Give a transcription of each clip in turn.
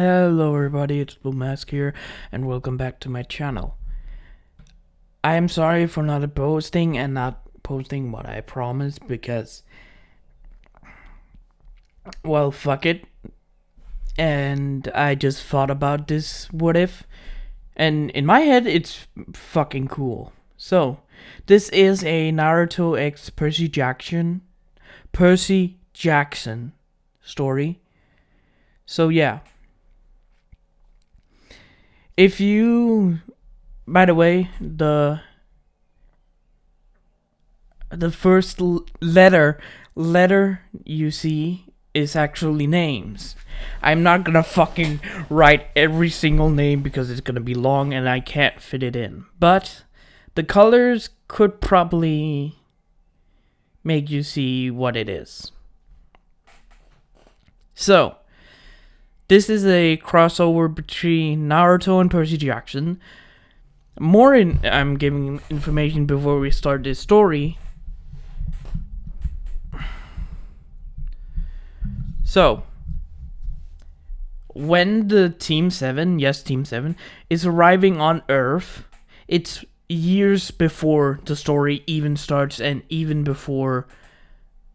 Hello everybody, it's Blue Mask here, and welcome back to my channel. I am sorry for not posting what I promised because, well, fuck it. And I just thought about this what if, and in my head it's fucking cool. So, this is a Naruto x Percy Jackson story. So yeah. If you, by the way, the first letter you see is actually names. I'm not gonna fucking write every single name because it's gonna be long and I can't fit it in. But the colors could probably make you see what it is. So, this is a crossover between Naruto and Percy Jackson. I'm giving information before we start this story. So, when the Team 7, is arriving on Earth, it's years before the story even starts and even before,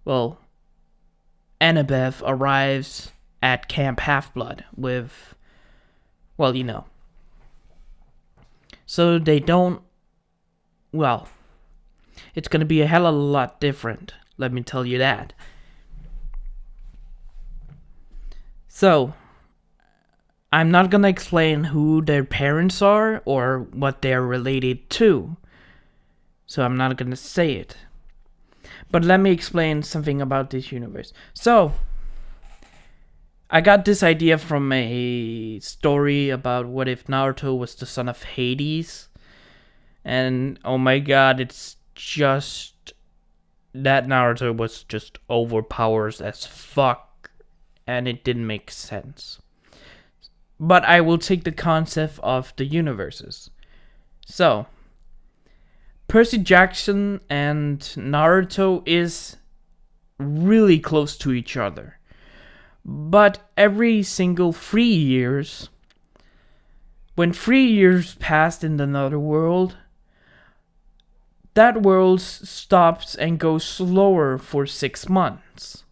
well, Annabeth arrives at Camp Half-Blood with, well, you know. So they don't, well, it's gonna be a hell of a lot different, let me tell you that. So, I'm not gonna explain who their parents are or what they're related to. So I'm not gonna say it. But let me explain something about this universe. So, I got this idea from a story about what if Naruto was the son of Hades. And oh my god, it's just that Naruto was just overpowered as fuck. And it didn't make sense. But I will take the concept of the universes. So, Percy Jackson and Naruto is really close to each other. But every single 3 years, when 3 years passed in another world, that world stops and goes slower for 6 months.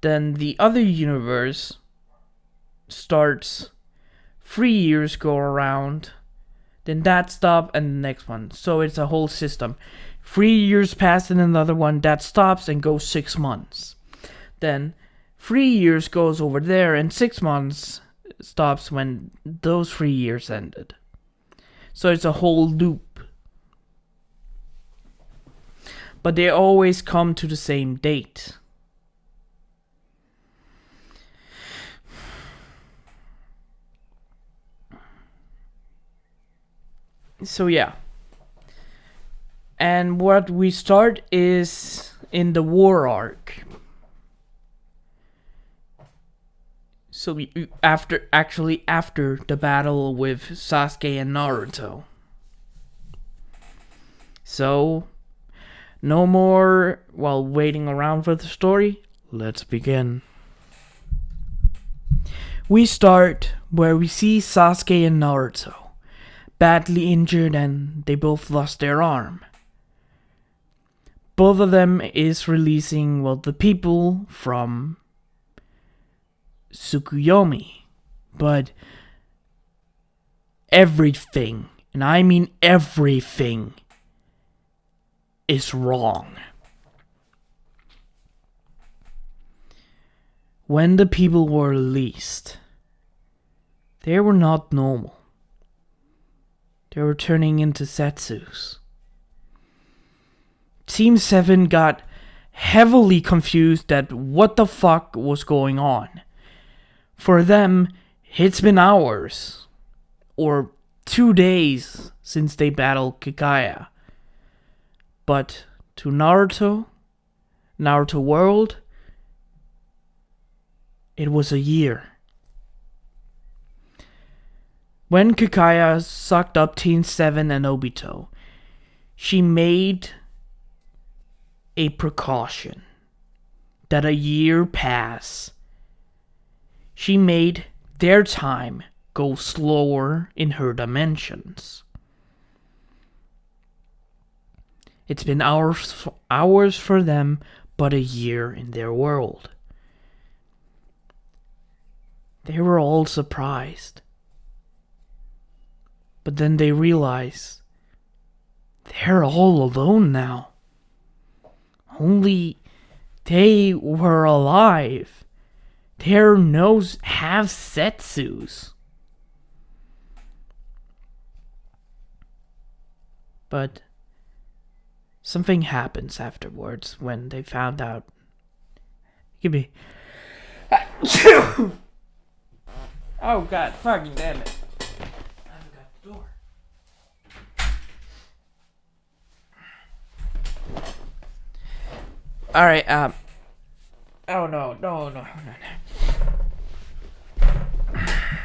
Then the other universe starts, 3 years go around, then that stops and the next one. So it's a whole system. 3 years pass in another one, that stops and goes 6 months. Then 3 years goes over there and 6 months stops when those 3 years ended. So it's a whole loop. But they always come to the same date. So yeah. And what we start is in the war arc. So after the battle with Sasuke and Naruto. So, no more while waiting around for the story. Let's begin. We start where we see Sasuke and Naruto, badly injured, and they both lost their arm. Both of them is releasing, well, the people from Tsukuyomi, but everything, and I mean everything, is wrong. When the people were released, they were not normal. They were turning into Zetsus. Team 7 got heavily confused at what the fuck was going on. For them, it's been hours, or 2 days since they battled Kikaya. But to Naruto World, it was a year. When Kikaya sucked up Team 7 and Obito, she made a precaution that a year pass She made their time go slower in her dimensions. It's been hours for them, but a year in their world. They were all surprised. But then they realized they're all alone now. Only they were alive. There no hephaestus. But something happens afterwards when they found out. Give me. Oh god, fucking damn it. I forgot the door. Alright, oh no.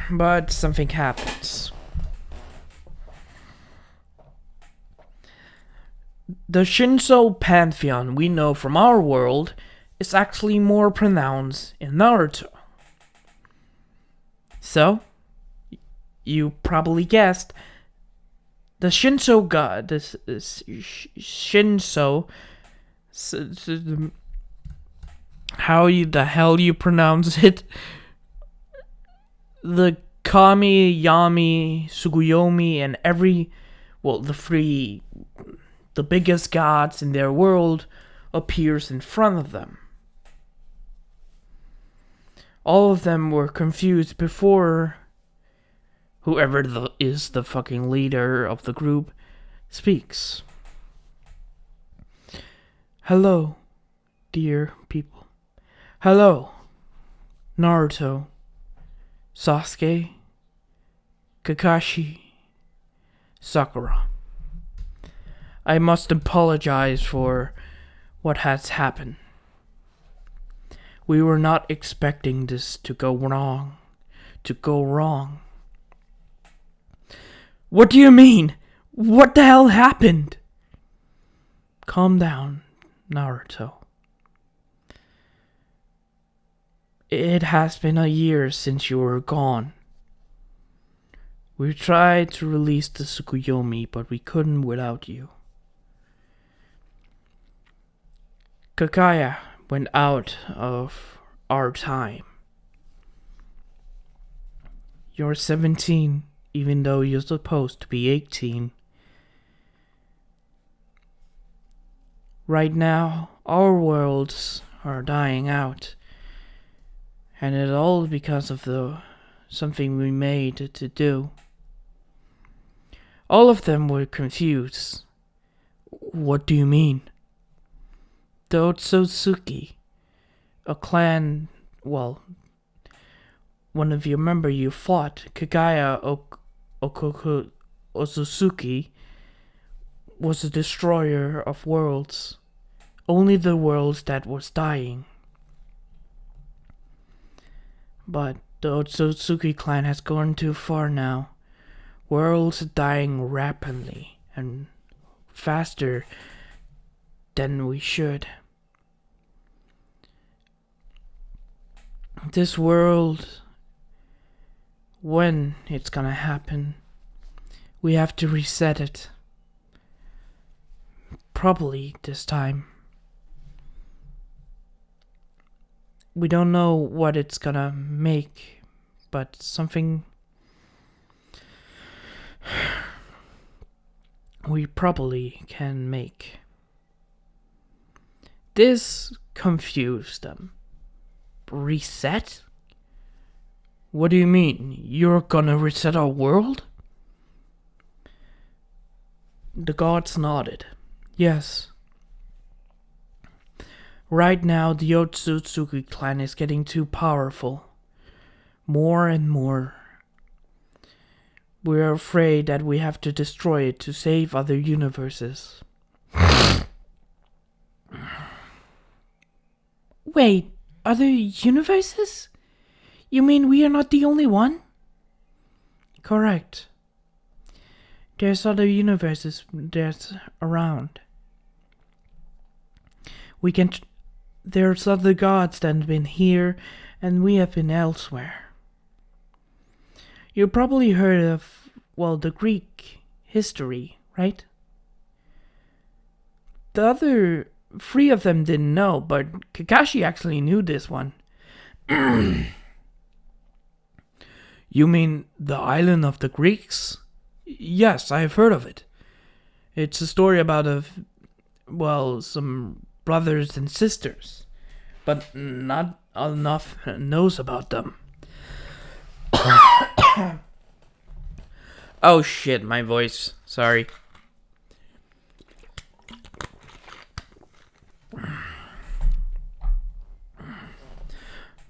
But something happens. The Shinso pantheon we know from our world is actually more pronounced in Naruto. So, you probably guessed, the Shinso god, this Shinso, how the hell you pronounce it? The Kami, Yami, Tsukuyomi, and the biggest gods in their world appears in front of them. All of them were confused before whoever is the fucking leader of the group speaks. Hello, dear people. Hello, Naruto, Sasuke, Kakashi, Sakura. I must apologize for what has happened. We were not expecting this to go wrong. What do you mean? What the hell happened? Calm down, Naruto. It has been a year since you were gone. We tried to release the Tsukuyomi, but we couldn't without you. Kakaya went out of our time. You're 17, even though you're supposed to be 18. Right now, our worlds are dying out. And it's all because of something we made to do. All of them were confused. What do you mean? The Otsutsuki, a clan, one of you remember you fought, Kagaya Otsutsuki, was a destroyer of worlds. Only the worlds that was dying. But the Otsutsuki clan has gone too far now. Worlds are dying rapidly and faster than we should. This world, when it's gonna happen, we have to reset it. Probably this time. We don't know what it's gonna make, but something we probably can make. This confused them. Reset? What do you mean? You're gonna reset our world? The gods nodded. Yes. Right now, the Otsutsuki clan is getting too powerful. More and more. We're afraid that we have to destroy it to save other universes. Wait, other universes? You mean we are not the only one? Correct. There's other universes that's around. There's other gods that have been here and we have been elsewhere. You probably heard of, the Greek history, right? The other three of them didn't know, but Kakashi actually knew this one. You mean the island of the Greeks? Yes, I have heard of it. It's a story about some brothers and sisters, but not enough knows about them. Oh shit, my voice. Sorry.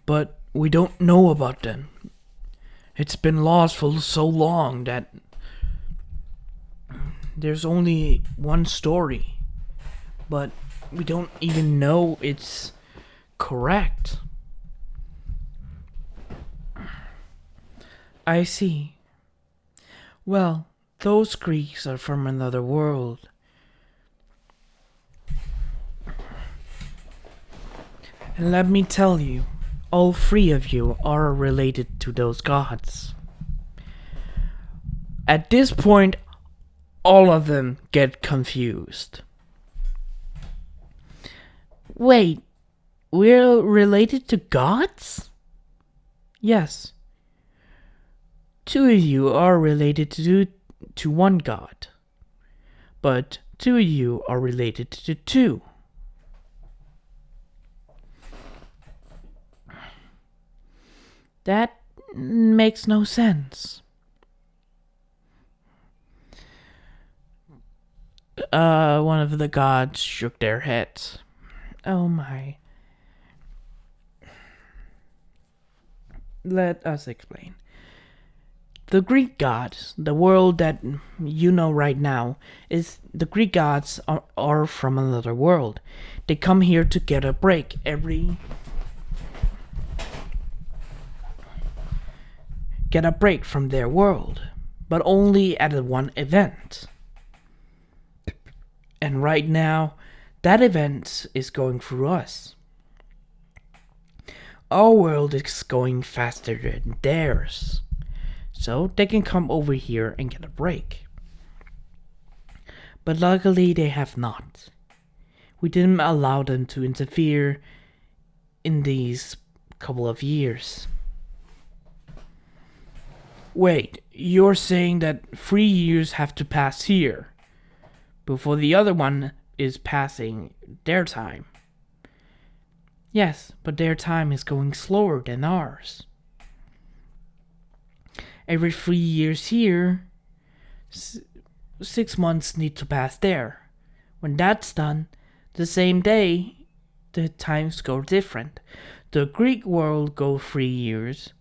But we don't know about them. It's been lost for so long that there's only one story, but we don't even know it's correct. I see. Well, those Greeks are from another world. And let me tell you, all three of you are related to those gods. At this point, all of them get confused. Wait, we're related to gods? Yes. Two of you are related to one god, but two of you are related to two. That makes no sense. One of the gods shook their heads. Oh my. Let us explain. The Greek gods, the world that you know right now, is the Greek gods are from another world. They come here to get a break from their world, but only at one event. And right now, that event is going through us. Our world is going faster than theirs, so they can come over here and get a break. But luckily they have not. We didn't allow them to interfere in these couple of years. Wait, you're saying that 3 years have to pass here before the other one is passing their time? Yes, but their time is going slower than ours. Every 3 years here, 6 months need to pass there. When that's done, the same day, the times go different. The Greek world goes 3 years.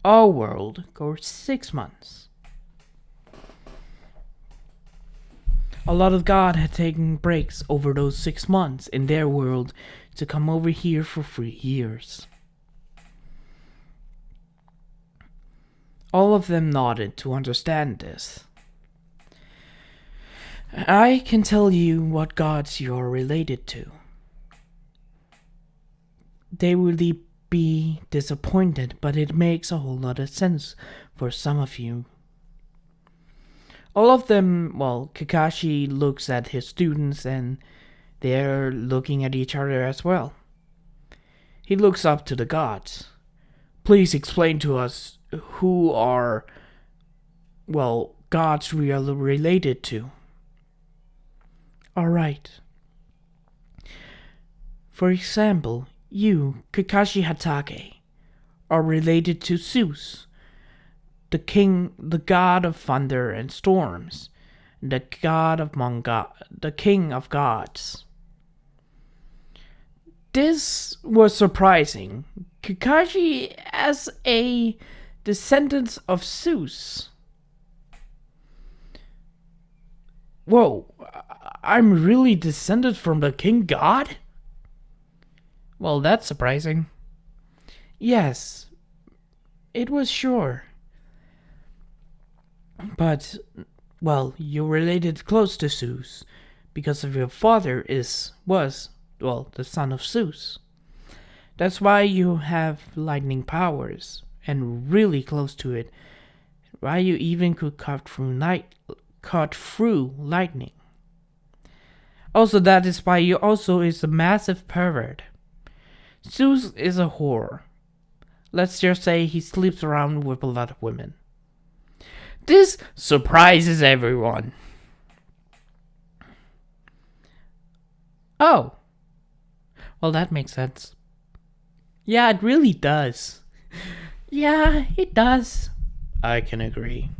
Our world goes 6 months. A lot of gods had taken breaks over those 6 months in their world to come over here for 3 years. All of them nodded to understand this. I can tell you what gods you are related to. They will be disappointed, but it makes a whole lot of sense for some of you. All of them, Kakashi looks at his students and they're looking at each other as well. He looks up to the gods. Please explain to us who are, gods we are related to. Alright. For example, you, Kakashi Hatake, are related to Zeus, the god of thunder and storms, the king of gods. This was surprising. Kakashi as a descendant of Zeus. Whoa, I'm really descended from the king god? Well, that's surprising. Yes, it was sure. But, you're related close to Zeus, because of your father was the son of Zeus. That's why you have lightning powers, and really close to it. Why you even could cut through lightning. Also, that is why you also is a massive pervert. Zeus is a whore. Let's just say he sleeps around with a lot of women. This surprises everyone. Oh. Well, that makes sense. Yeah, it really does. Yeah, it does. I can agree.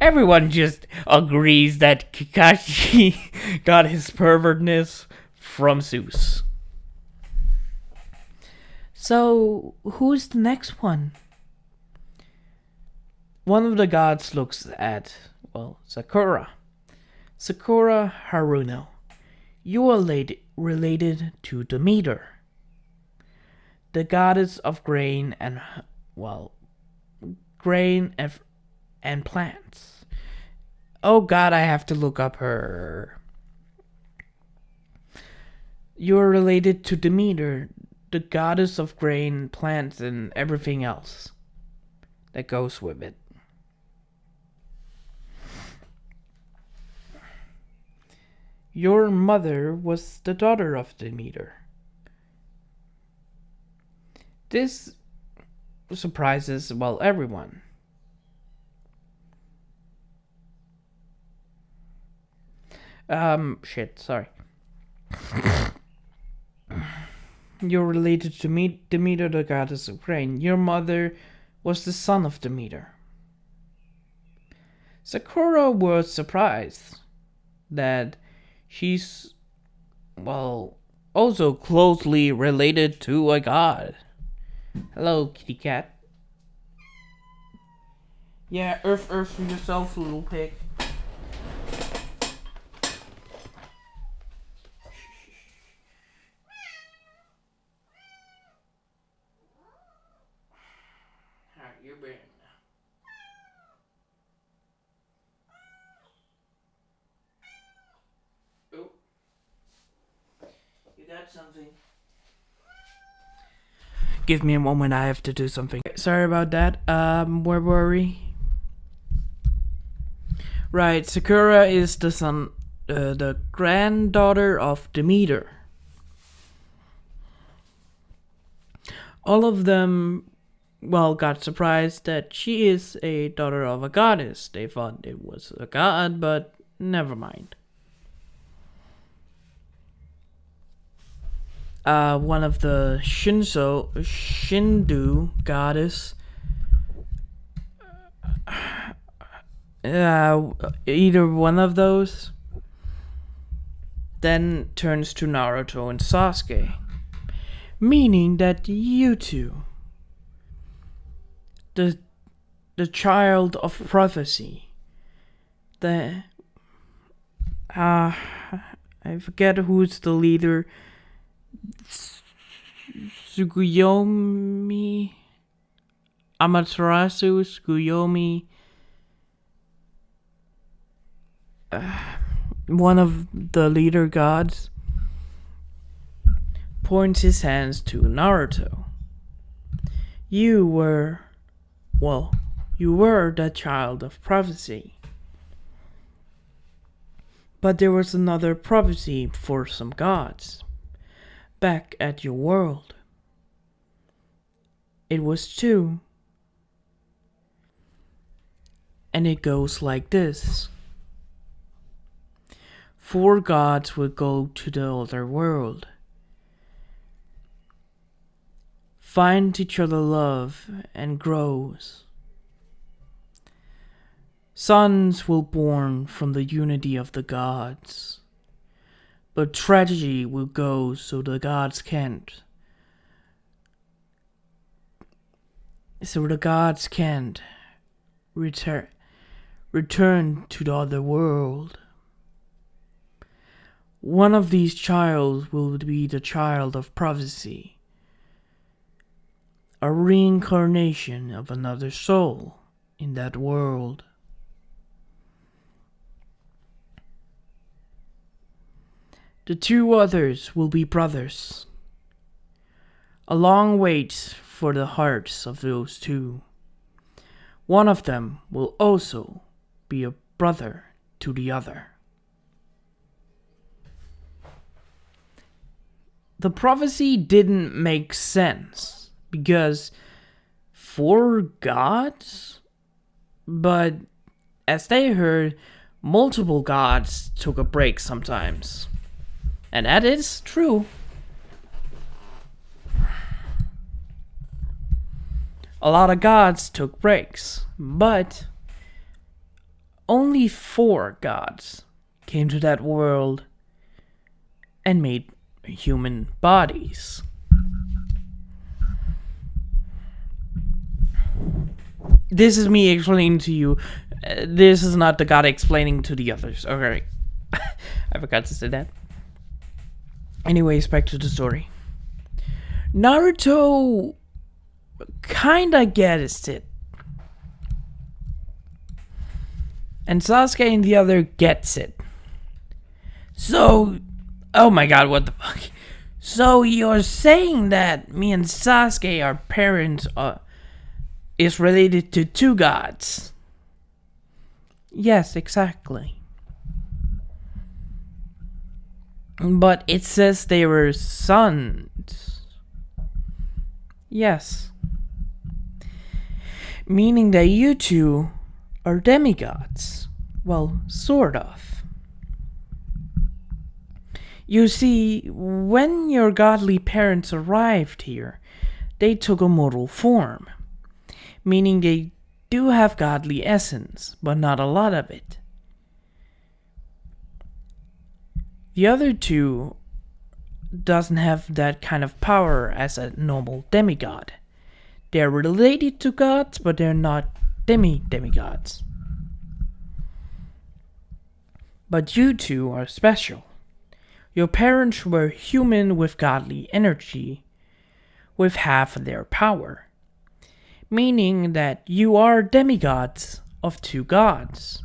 Everyone just agrees that Kakashi got his pervertness from Zeus. So, who's the next one? One of the gods looks at, Sakura. Sakura Haruno. You are related to Demeter, the goddess of grain and plants. Oh god, I have to look up her. You're related to Demeter, the goddess of grain, plants, and everything else that goes with it. Your mother was the daughter of Demeter. This surprises, everyone. Sorry. You're related to Demeter, the goddess of grain. Your mother was the son of Demeter. Sakura was surprised that she's, also closely related to a god. Hello, kitty cat. Yeah, earth for yourself, little pig. Alright, you're better now. Oh. You got something. Give me a moment, I have to do something. Sorry about that. Where were we? Right, Sakura is the granddaughter of Demeter. All of them, got surprised that she is a daughter of a goddess. They thought it was a god, but never mind. One of the Shindu goddess, either one of those, then turns to Naruto and Sasuke, meaning that you two, the child of prophecy, I forget who's the leader. Tsukuyomi, Amaterasu, Tsukuyomi, one of the leader gods, points his hands to Naruto. You were the child of prophecy. But there was another prophecy for some gods back at your world. It was two. And it goes like this. 4 gods will go to the other world. Find each other love and grows. Sons will born from the unity of the gods. But tragedy will go so the gods can't. Return to the other world. One of these childs will be the child of prophecy, a reincarnation of another soul in that world. The 2 others will be brothers. a long wait for the hearts of those two. One of them will also be a brother to the other. The prophecy didn't make sense because 4 gods? But as they heard, multiple gods took a break sometimes. And that is true. A lot of gods took breaks, but only 4 gods came to that world and made human bodies. This is me explaining to you. This is not the god explaining to the others. Okay. I forgot to say that. Anyways, back to the story. Naruto kinda gets it. And Sasuke and the other gets it. So, oh my god, what the fuck? So you're saying that me and Sasuke, our parents, is related to 2 gods? Yes, exactly. But it says they were sons. Yes. Meaning that you two are demigods. Well, sort of. You see, when your godly parents arrived here, they took a mortal form. Meaning they do have godly essence, but not a lot of it. The other 2 doesn't have that kind of power as a normal demigod. They're related to gods, but they're not demigods. But you 2 are special. Your parents were human with godly energy, with half their power. Meaning that you are demigods of 2 gods.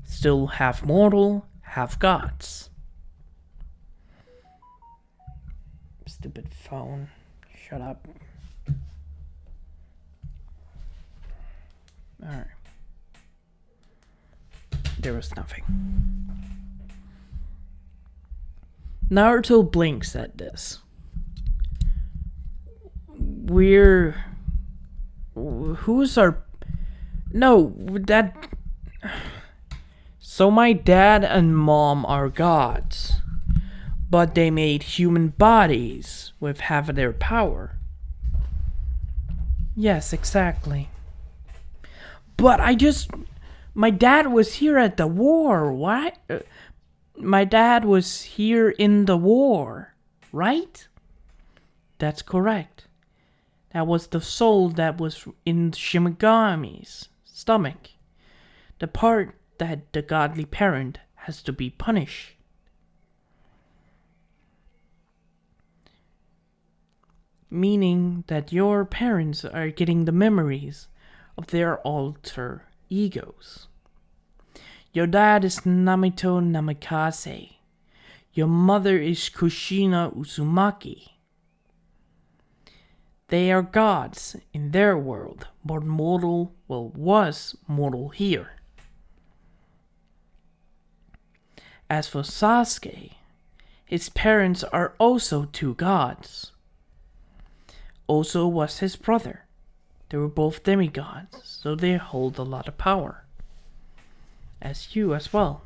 Still half mortal, half gods. Stupid phone. Shut up. Alright. There was nothing. Naruto blinks at this. Who's our... No, that... So my dad and mom are gods. But they made human bodies with half of their power. Yes, exactly. But my dad was here at the war, what? My dad was here in the war, right? That's correct. That was the soul that was in Shimigami's stomach. The part that the godly parent has to be punished. Meaning that your parents are getting the memories of their alter egos. Your dad is Namito Namikaze. Your mother is Kushina Uzumaki. They are gods in their world, but was mortal here. As for Sasuke, his parents are also 2 gods. Also was his brother. They were both demigods, so they hold a lot of power. As you as well.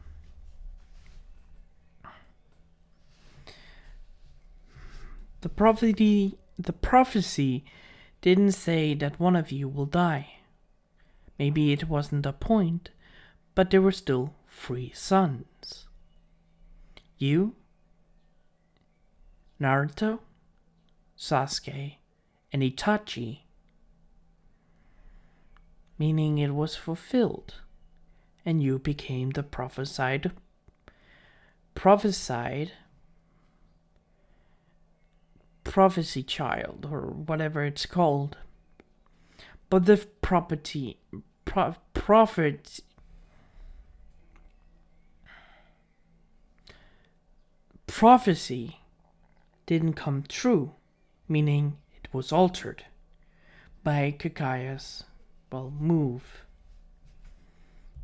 The prophecy didn't say that one of you will die. Maybe it wasn't a point, but there were still 3 sons. You, Naruto, Sasuke, and Itachi. Meaning it was fulfilled, and you became the prophesied prophecy child, or whatever it's called. But the prophecy didn't come true, meaning it was altered by Kakaya's, move.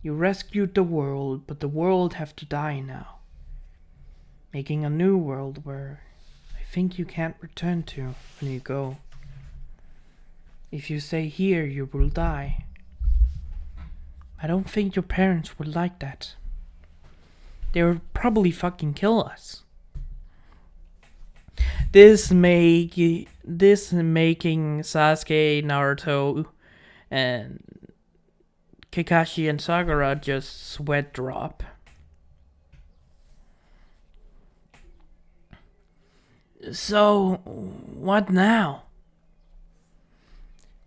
You rescued the world, but the world have to die now, making a new world where I think you can't return to when you go. If you stay here, you will die. I don't think your parents would like that. They would probably fucking kill us. This making Sasuke, Naruto, and Kakashi and Sakura just sweat drop. So, what now?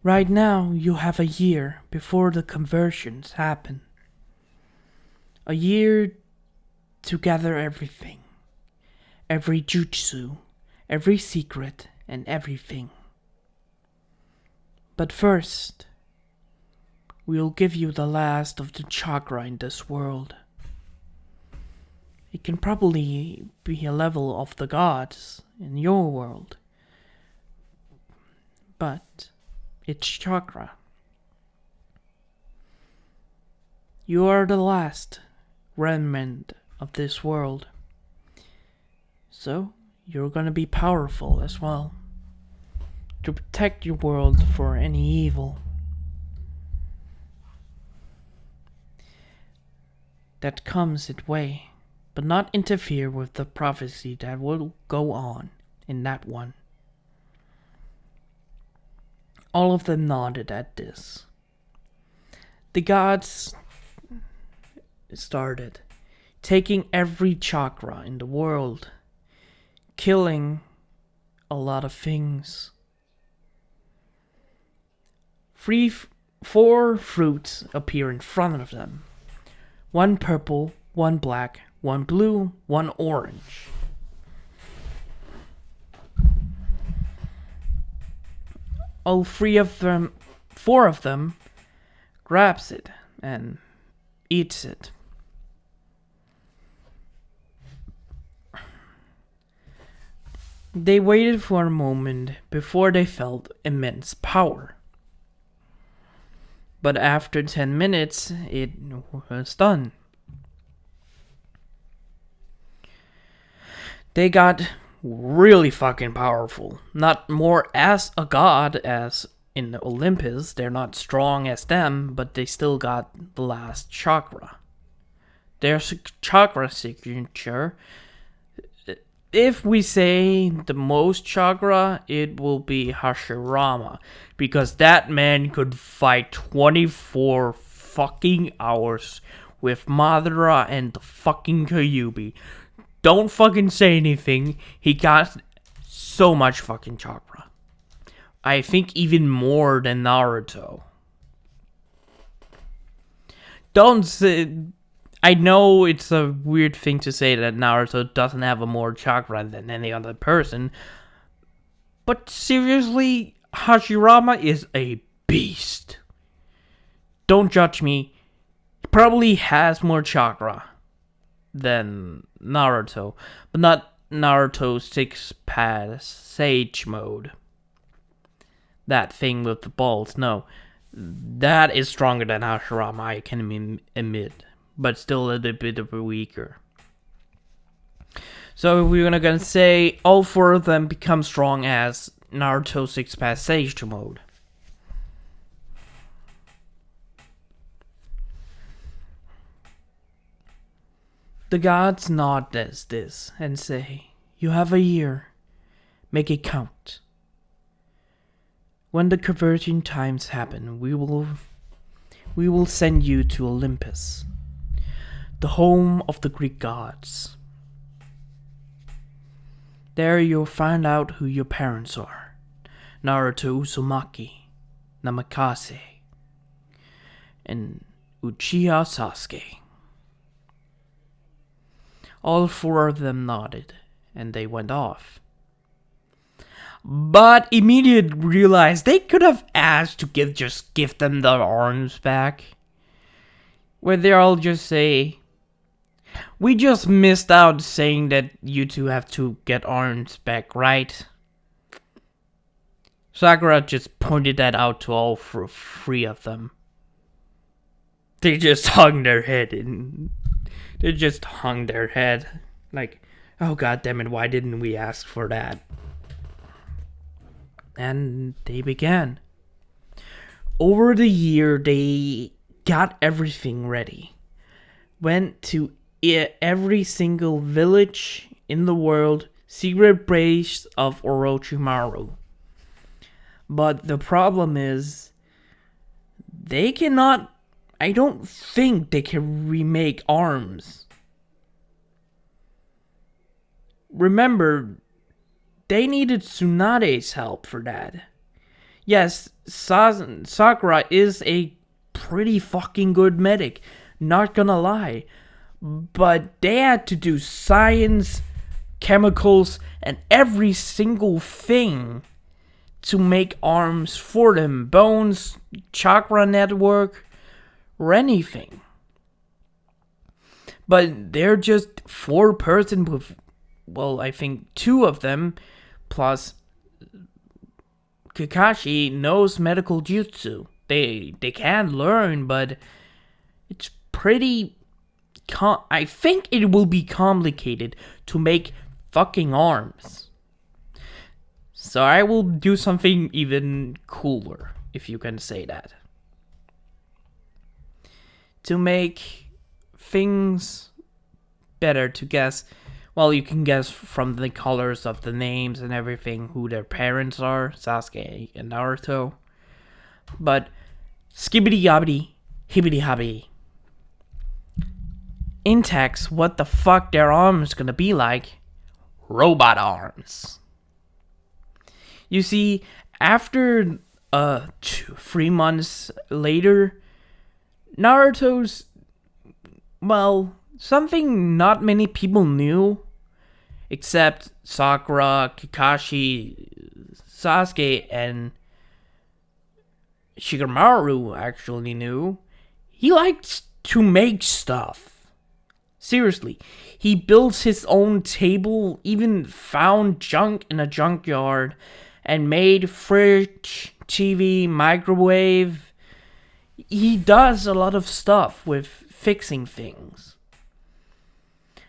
Right now, you have a year before the conversions happen. A year to gather everything. Every jutsu, every secret, and everything. But first, we'll give you the last of the chakra in this world. It can probably be a level of the gods in your world. But it's chakra. You are the last remnant of this world. So, you're gonna be powerful as well. To protect your world for any evil that comes its way, but not interfere with the prophecy that will go on in that one. All of them nodded at this. The gods started taking every chakra in the world, killing a lot of things. 4 fruits appear in front of them. 1 purple, 1 black, 1 blue, 1 orange. All 4 of them grabs it and eats it. They waited for a moment before they felt immense power. But after 10 minutes, it was done. They got really fucking powerful. Not more as a god as in Olympus. They're not strong as them, but they still got the last chakra. Their chakra signature, if we say the most chakra, it will be Hashirama. Because that man could fight 24 fucking hours with Madara and the fucking Kyuubi. Don't fucking say anything. He got so much fucking chakra. I think even more than Naruto. Don't say... I know it's a weird thing to say that Naruto doesn't have a more chakra than any other person. But seriously, Hashirama is a beast. Don't judge me. He probably has more chakra than Naruto. But not Naruto 6-pass Sage mode. That thing with the balls, no. That is stronger than Hashirama, I can admit. But still a little bit weaker. So we're gonna say all 4 of them become strong as Naruto 6-pass Sage mode. The gods nod as this and say, "You have a year. Make it count. When the converging times happen, we will send you to Olympus, the home of the Greek gods. There you'll find out who your parents are. Naruto Uzumaki, Namakase, and Uchiha Sasuke." All 4 of them nodded, and they went off. But immediately realized they could have asked to give them their arms back. Where they all just say, "We just missed out saying that you two have to get arms back, right?" Sakura just pointed that out to all three of them. They just hung their head like, oh god damn it, why didn't we ask for that? And they began. Over the year, they got everything ready. Went to every single village in the world, secret base of Orochimaru. But the problem is, I don't think they can remake arms. Remember, they needed Tsunade's help for that. Yes, Sakura is a pretty fucking good medic, not gonna lie. But they had to do science, chemicals, and every single thing to make arms for them. Bones, chakra network, or anything. But they're just 4-person with, well, I think 2 of them, plus Kakashi knows medical jutsu. They can learn, but it's pretty... I think it will be complicated to make fucking arms. So I will do something even cooler, if you can say that. To make things better to guess, well, you can guess from the colors of the names and everything who their parents are, Sasuke and Naruto. But skibbity yobbity, hibbity hobbity. In text, what the fuck their arms gonna be like? Robot arms. You see, after 3 months later, Naruto's, well, something not many people knew, except Sakura, Kakashi, Sasuke, and Shikamaru actually knew. He likes to make stuff. Seriously, he builds his own table, even found junk in a junkyard, and made fridge, TV, microwave. He does a lot of stuff with fixing things.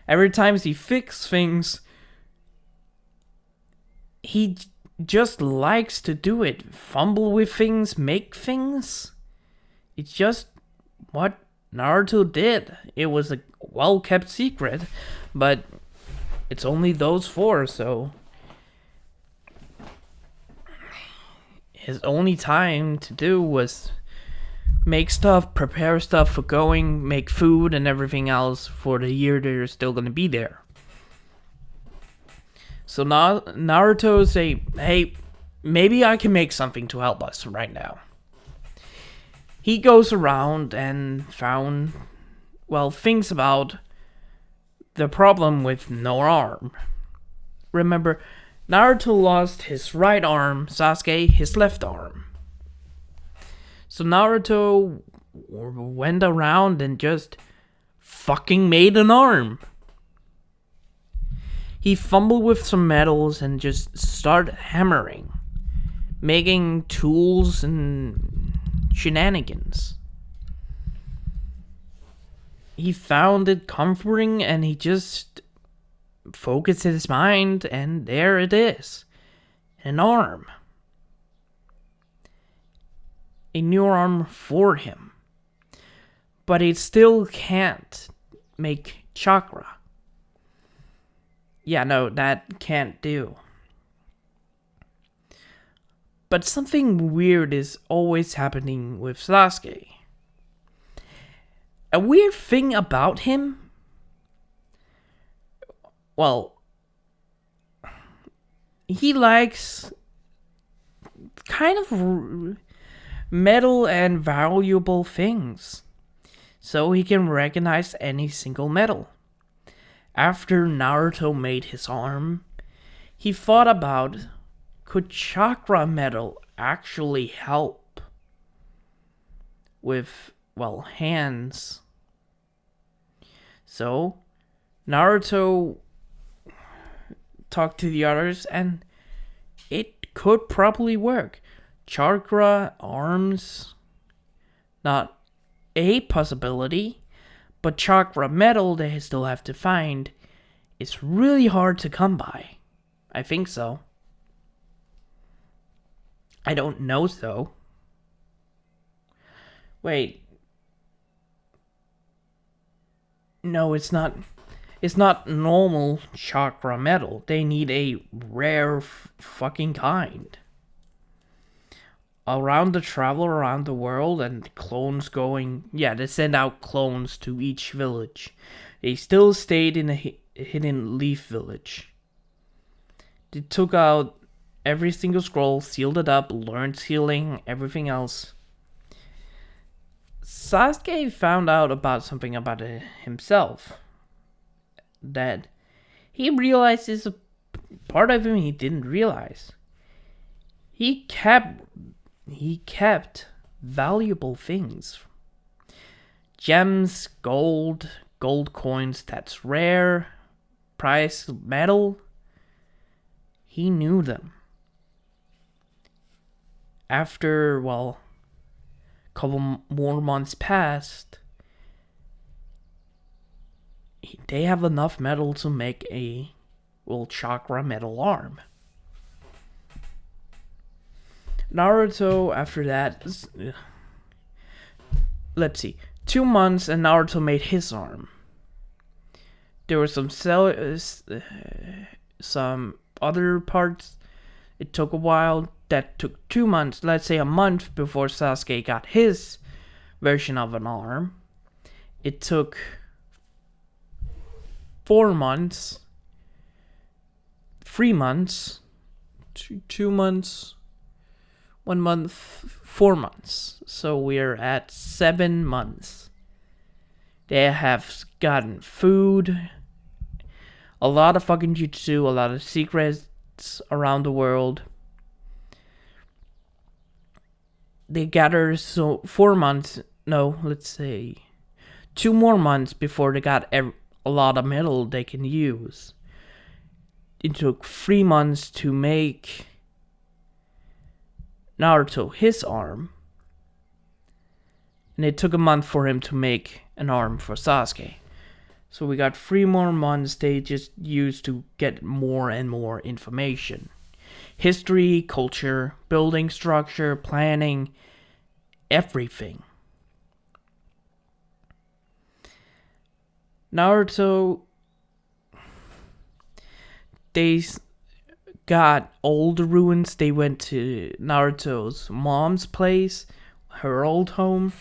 Every time he fixes things, he just likes to do it. Fumble with things, make things. It's just what Naruto did. It was a well-kept secret, but it's only those 4, so his only time to do was make stuff, prepare stuff for going, make food and everything else for the year they're still gonna be there. So now Naruto say, hey, maybe I can make something to help us right now. He goes around and thinks about the problem with no arm. Remember, Naruto lost his right arm, Sasuke his left arm. So Naruto went around and just fucking made an arm. He fumbled with some metals and just started hammering, making tools and shenanigans. He found it comforting and he just focused his mind, and there it is. An arm. A new arm for him. But it still can't make chakra. Yeah, no, that can't do. But something weird is always happening with Sasuke. A weird thing about him, well, he likes kind of metal and valuable things, so he can recognize any single metal. After Naruto made his arm, he thought about, could chakra metal actually help with, well, hands? So Naruto talked to the others, and it could probably work. Chakra arms, not a possibility, but chakra metal they still have to find is really hard to come by. I think so. I don't know though. Wait. No, it's not. It's not normal chakra metal. They need a rare fucking kind. Travel around the world and clones going. Yeah, they send out clones to each village. They still stayed in a hidden leaf village. They took out every single scroll, sealed it up, learned healing, everything else. Sasuke found out about something about himself. That he realizes a part of him he didn't realize. He kept valuable things. Gems, gold coins that's rare, price metal. He knew them. After, a couple more months passed, they have enough metal to make a chakra metal arm. Naruto, after that, let's see, 2 months and Naruto made his arm. There were some other parts. It took a while. That took 2 months, let's say a month before Sasuke got his version of an arm. It took 4 months, 3 months, 2 months, 1 month, 4 months. So we're at 7 months. They have gotten food, a lot of fucking jutsu, a lot of secrets around the world. They gathered 4 months, no, let's say 2 more months before they got a lot of metal they can use. It took 3 months to make Naruto his arm. And it took a month for him to make an arm for Sasuke. So we got 3 more months they just used to get more and more information. History, culture, building structure, planning, everything. Naruto, they got all the ruins. They went to Naruto's mom's place, her old home.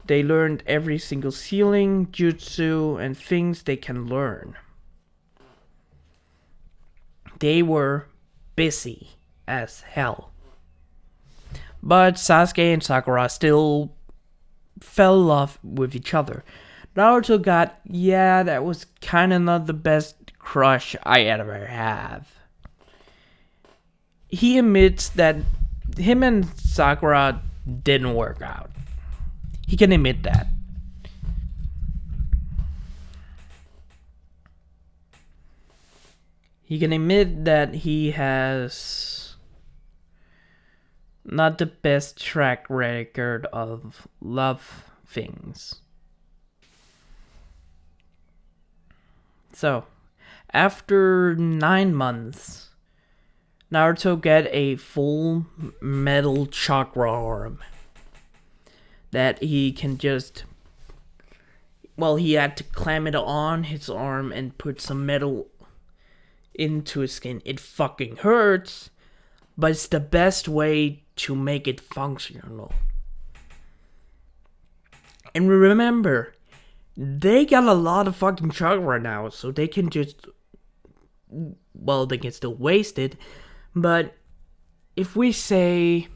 They learned every single healing, jutsu, and things they can learn. They were busy as hell. But Sasuke and Sakura still fell in love with each other. Naruto got, that was kinda not the best crush I ever have. He admits that him and Sakura didn't work out. He can admit that. He can admit that he has not the best track record of love things. So, after 9 months, Naruto get a full metal chakra arm that he can just, he had to clamp it on his arm and put some metal into his skin. It fucking hurts, but it's the best way to make it functional. And remember, they got a lot of fucking chakra now, so they can just, they can still waste it, but if we say,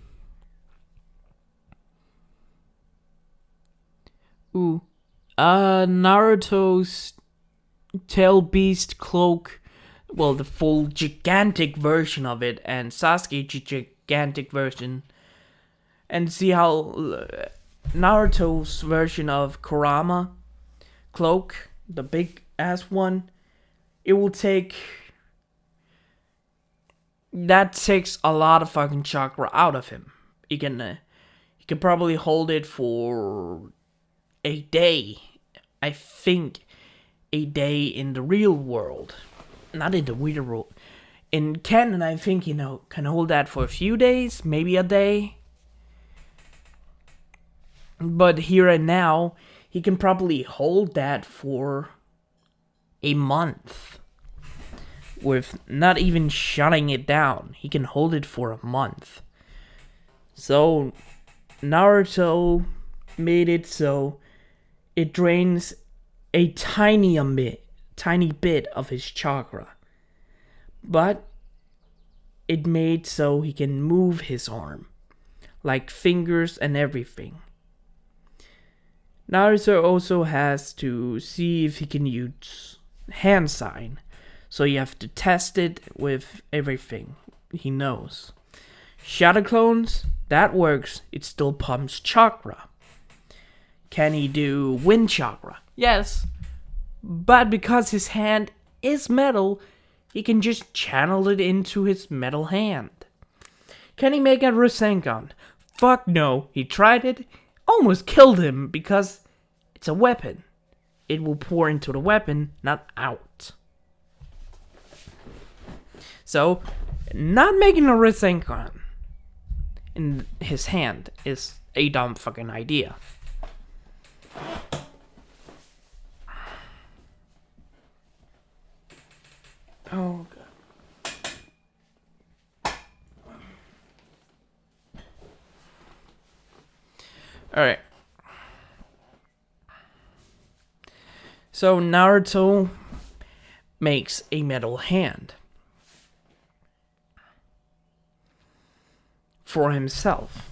Naruto's tail beast cloak, the full gigantic version of it, and Sasuke's gigantic version, and see how Naruto's version of Kurama cloak, the big ass one, it will take that takes a lot of fucking chakra out of him. He can probably hold it for a day. I think a day in the real world. Not in the real world. In canon, I think, can hold that for a few days, maybe a day. But here and now, he can probably hold that for a month. With not even shutting it down. He can hold it for a month. So, Naruto made it so it drains a tiny bit of his chakra. But it made so he can move his arm. Like fingers and everything. Naruto also has to see if he can use hand sign. So you have to test it with everything he knows. Shadow clones, that works. It still pumps chakra. Can he do wind chakra? Yes. But because his hand is metal, he can just channel it into his metal hand. Can he make a Rasengan? Fuck no. He tried it, almost killed him because it's a weapon. It will pour into the weapon, not out. So, not making a Rasengan in his hand is a dumb fucking idea. Oh, God. Alright. So, Naruto makes a metal hand for himself.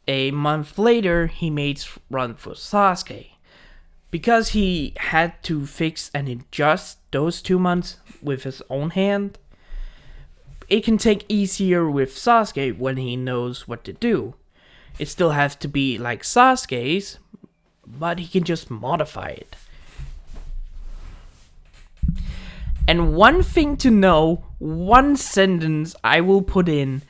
A month later, he makes run for Sasuke. Because he had to fix and adjust those 2 months with his own hand, it can take easier with Sasuke when he knows what to do. It still has to be like Sasuke's, but he can just modify it. And one thing to know, one sentence I will put in,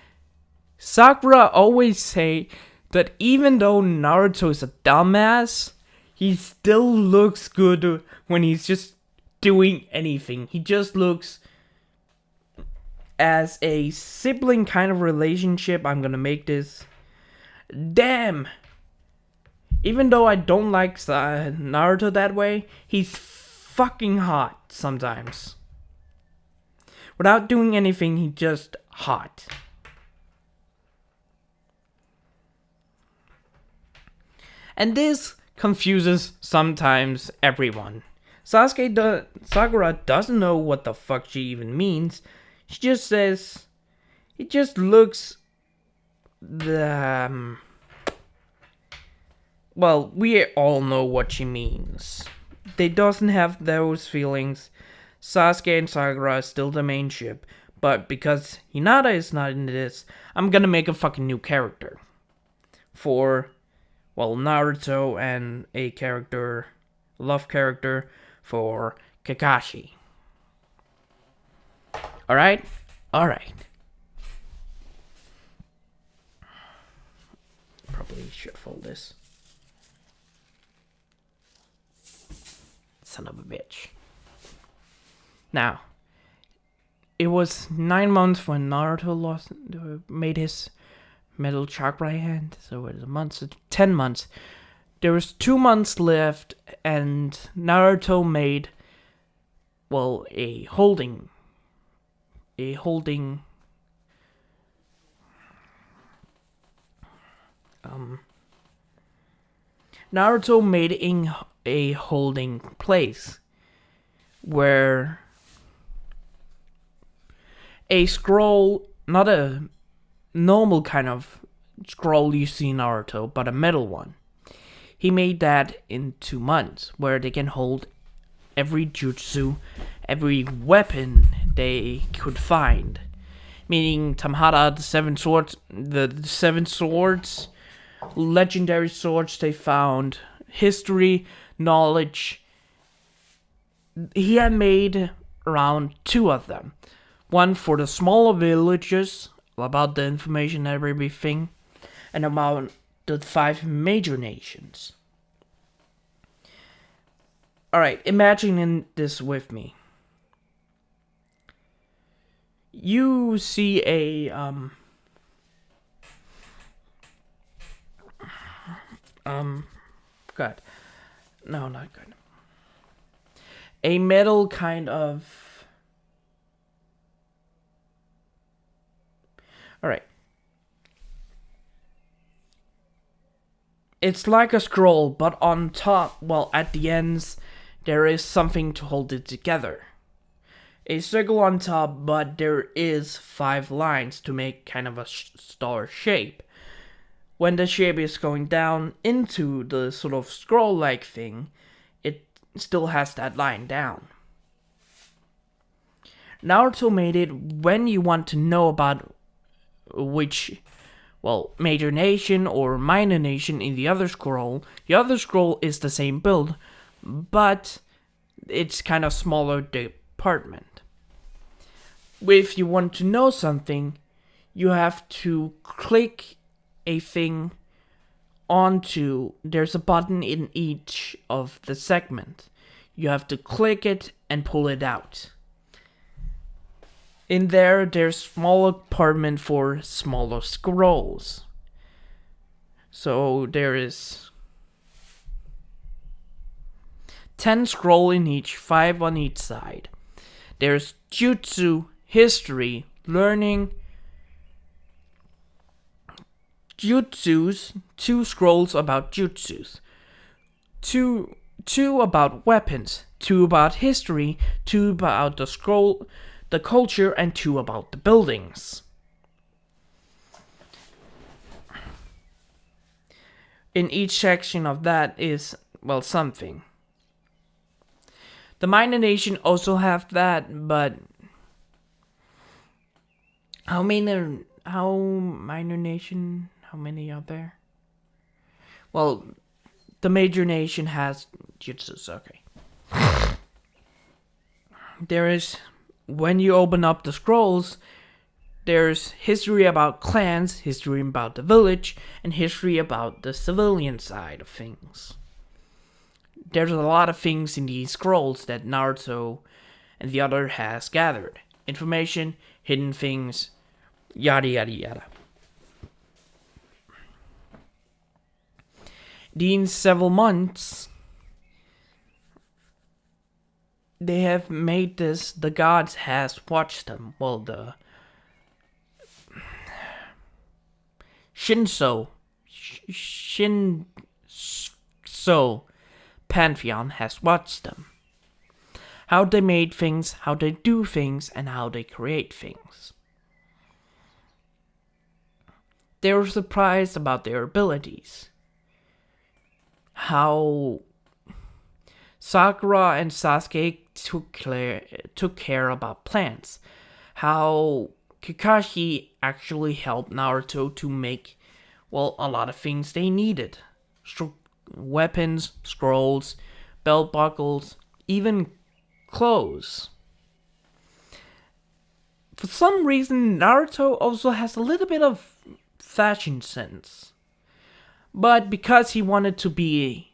Sakura always say that even though Naruto is a dumbass, he still looks good when he's just doing anything. He just looks as a sibling kind of relationship. I'm gonna make this. Damn! Even though I don't like Naruto that way, he's fucking hot sometimes. Without doing anything, he's just hot. And this confuses sometimes everyone. Sakura doesn't know what the fuck she even means. She just says, it just looks well, we all know what she means. They doesn't have those feelings. Sasuke and Sakura are still the main ship, but because Hinata is not in this, I'm gonna make a fucking new character for, well, Naruto, and a love character for Kakashi. Alright? Alright. Probably shuffle this. Son of a bitch. Now, it was 9 months when Naruto made his metal chakra hand, so it was a month, so 10 months. There was 2 months left, and Naruto made, well, a holding. Naruto made a holding place where a scroll, not a normal kind of scroll you see in Naruto, but a metal one. He made that in 2 months, where they can hold every jutsu, every weapon they could find. Meaning Tamhara, the 7 swords, the 7 swords, legendary swords they found, history, knowledge. He had made around 2 of them. One for the smaller villages, about the information and everything, and about the 5 major nations. Alright, imagine this with me. You see a good. No, not good. A metal kind of. Alright. It's like a scroll, but on top, well, at the ends, there is something to hold it together. A circle on top, but there is 5 lines to make kind of a star shape. When the shape is going down into the sort of scroll-like thing, it still has that line down. Naruto made it when you want to know about which, well, major nation or minor nation in the other scroll. The other scroll is the same build, but it's kind of smaller department. If you want to know something, you have to click a thing onto, there's a button in each of the segment. You have to click it and pull it out. In there's small compartment for smaller scrolls. So there is 10 scroll in each, 5 on each side. There's jutsu, history, learning, jutsus, 2 scrolls about jutsus, 2 about weapons, 2 about history, 2 about the scroll, the culture, and 2 about the buildings. In each section of that is, well, something. The minor nation also have that, but how many are there? Well, the major nation has jutsus, okay. There is, when you open up the scrolls, there's history about clans, history about the village, and history about the civilian side of things. There's a lot of things in these scrolls that Naruto and the other has gathered. Information, hidden things, yada yada yada. These several months, they have made this, the gods has watched them. Well, the Shinso Pantheon has watched them. How they made things, how they do things, and how they create things. They were surprised about their abilities. How Sakura and Sasuke took care about plants. How Kakashi actually helped Naruto to make, well, a lot of things they needed. Weapons, scrolls, belt buckles, even clothes. For some reason, Naruto also has a little bit of fashion sense. But because he wanted to be,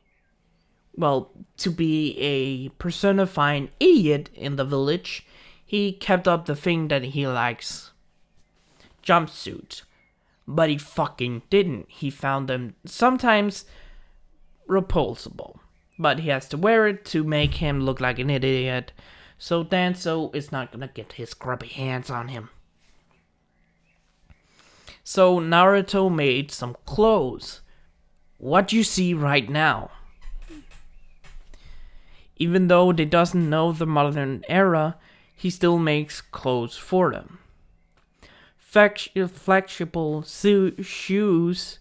well, to be a personifying idiot in the village, he kept up the thing that he likes. Jumpsuits. But he fucking didn't. He found them sometimes repulsible. But he has to wear it to make him look like an idiot. So Danzo is not gonna get his grubby hands on him. So Naruto made some clothes. What you see right now. Even though they doesn't know the modern era, he still makes clothes for them. Flexible shoes,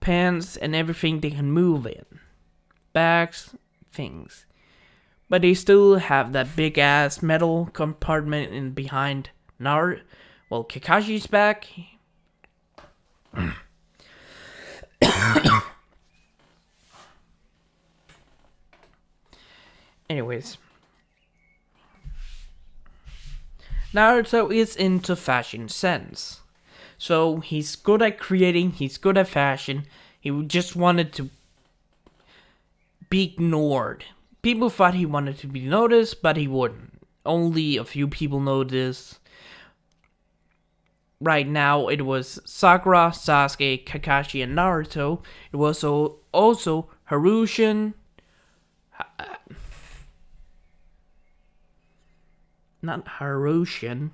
pants, and everything they can move in. Bags, things. But they still have that big ass metal compartment in behind Kakashi's back. Anyways, Naruto is into fashion sense. So he's good at creating, he's good at fashion. He just wanted to be ignored. People thought he wanted to be noticed, but he wouldn't. Only a few people noticed. Right now, it was Sakura, Sasuke, Kakashi, and Naruto. It was also Harushin. Not Harushin.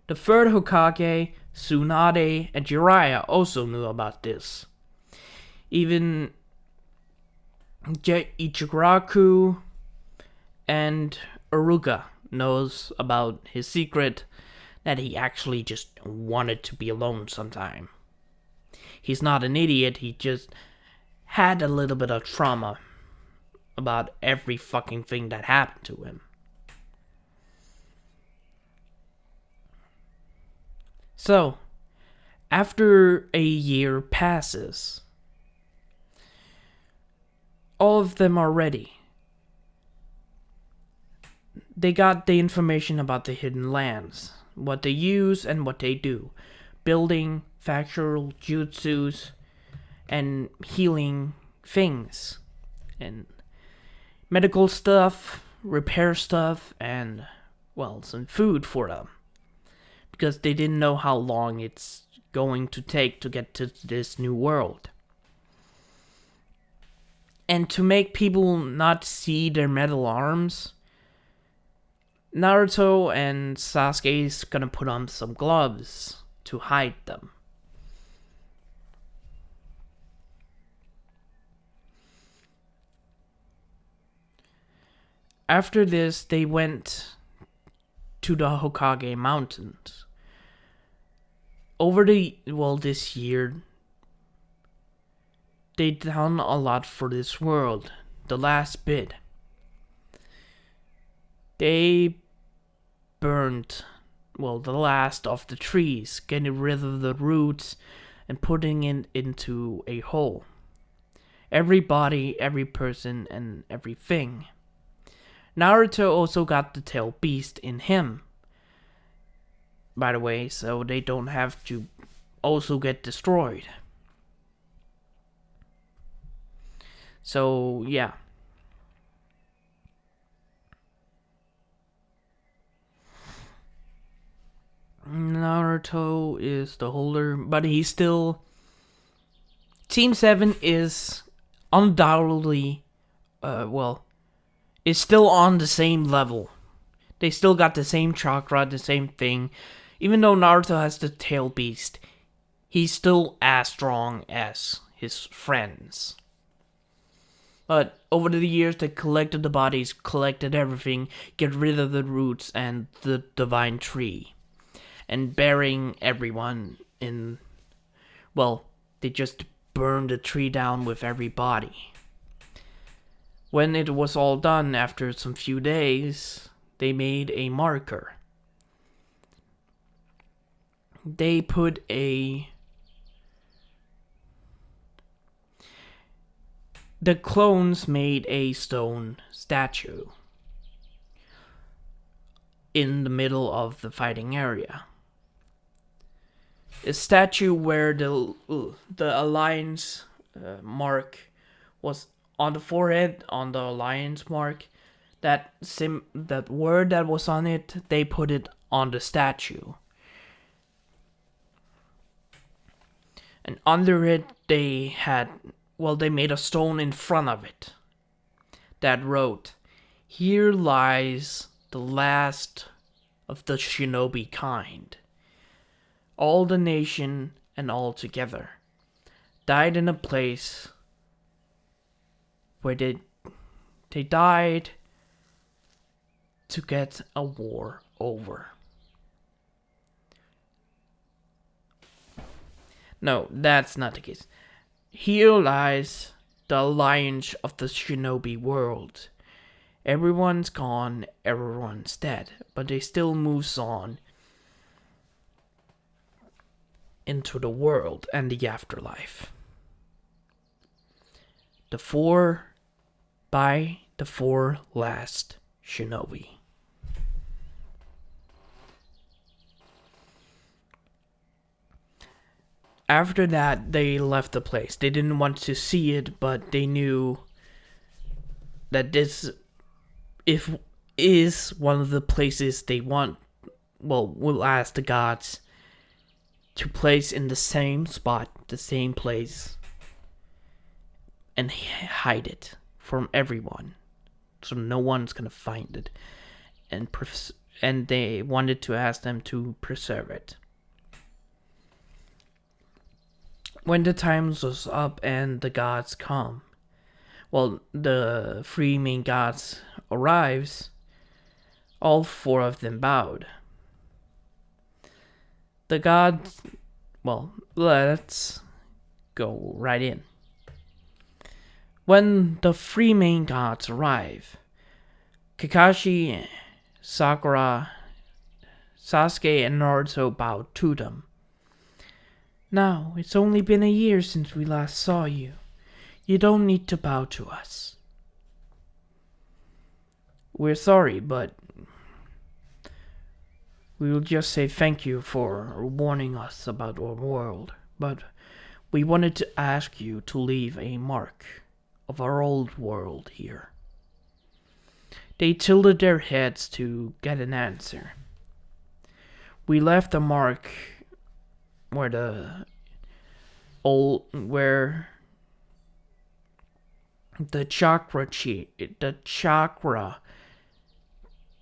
The third Hokage, Tsunade, and Jiraiya also knew about this. Even Ichiraku and Iruka knows about his secret, that he actually just wanted to be alone sometime. He's not an idiot, he just had a little bit of trauma about every fucking thing that happened to him. So, after a year passes, all of them are ready. They got the information about the hidden lands, what they use and what they do. Building, factual jutsus, and healing things. And medical stuff, repair stuff, and, well, some food for them. Because they didn't know how long it's going to take to get to this new world. And to make people not see their metal arms, Naruto and Sasuke's gonna put on some gloves to hide them. After this, they went to the Hokage Mountains. This year, they done a lot for this world. The last bit. They burned, the last of the trees, getting rid of the roots and putting it into a hole. Every body, every person, and everything. Naruto also got the tail beast in him, by the way, so they don't have to also get destroyed. So, yeah. Naruto is the holder, but he's still... Team 7 is undoubtedly, is still on the same level. They still got the same chakra, the same thing. Even though Naruto has the tail beast, he's still as strong as his friends. But over the years, they collected the bodies, collected everything, get rid of the roots and the divine tree. And burying everyone in... they just burned the tree down with every body. When it was all done, after some few days, they made a marker. They put the clones made a stone statue in the middle of the fighting area. A statue where the alliance mark was on the forehead, on the alliance mark. That word that was on it, they put it on the statue. And under it, they made a stone in front of it that wrote, "Here lies the last of the shinobi kind. All the nation and all together died in a place where they died to get a war over." No, that's not the case. Here lies the alliance of the shinobi world. Everyone's gone, everyone's dead, but they still moves on into the world and the afterlife. The four last shinobi. After that, they left the place. They didn't want to see it, but they knew that this is one of the places they will ask the gods to place in the same spot, the same place, and hide it from everyone, so no one's gonna find it, and they wanted to ask them to preserve it. When the time was up and the gods come, the three main gods arrives, all four of them bowed. The gods, let's go right in. When the three main gods arrive, Kakashi, Sakura, Sasuke, and Naruto bowed to them. Now, it's only been a year since we last saw you. You don't need to bow to us. We're sorry, but we will just say thank you for warning us about our world. But we wanted to ask you to leave a mark of our old world here. They tilted their heads to get an answer. We left a mark where the chakra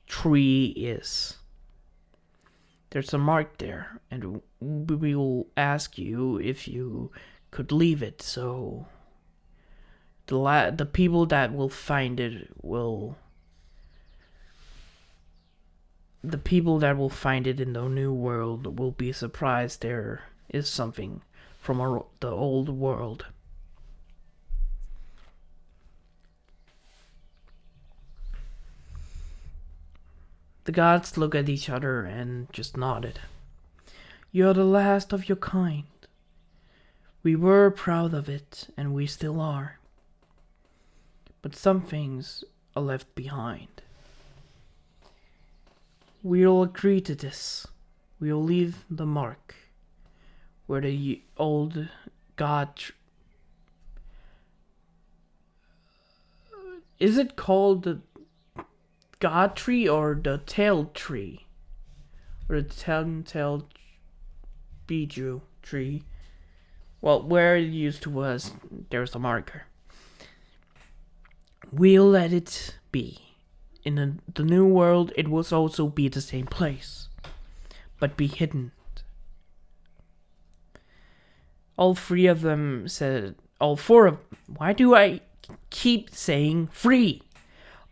tree is. There's a mark there, and we will ask you if you could leave it, so the people that will find it will. The people that will find it in the new world will be surprised there is something from the old world. The gods looked at each other and just nodded. You're the last of your kind. We were proud of it, and we still are. But some things are left behind. We'll agree to this. We'll leave the mark where the old god. Is it called the god tree or the tail tree? Or the ten-tailed Biju tree? Well, where it used to was, there's a marker. We'll let it be. In the new world, it will also be the same place, but be hidden. All four of them, why do I keep saying free?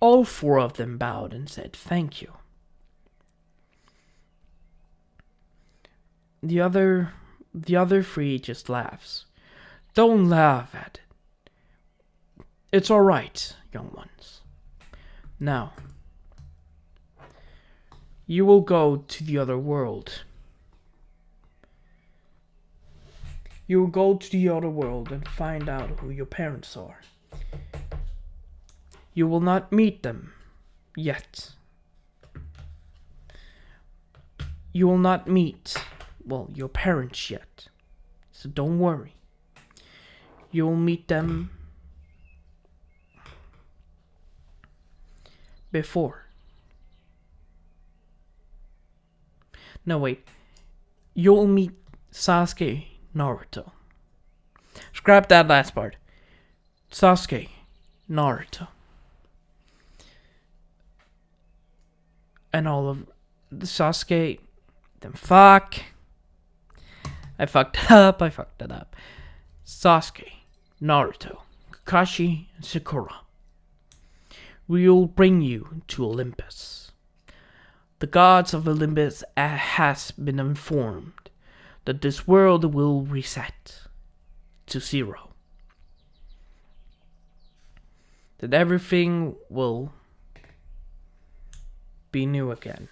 All four of them bowed and said thank you. The other three just laughs. Don't laugh at it. It's alright, young ones. Now, you will go to the other world. You will go to the other world and find out who your parents are. You will not meet them yet. You will not meet, your parents yet. So don't worry. You will meet them before. No, wait. You'll meet Sasuke, Naruto. Scrap that last part. Sasuke, Naruto. And all of the Sasuke. Then fuck. I fucked it up. Sasuke, Naruto, Kakashi, and Sakura. We'll bring you to Olympus. The gods of Olympus has been informed that this world will reset to zero. That everything will be new again.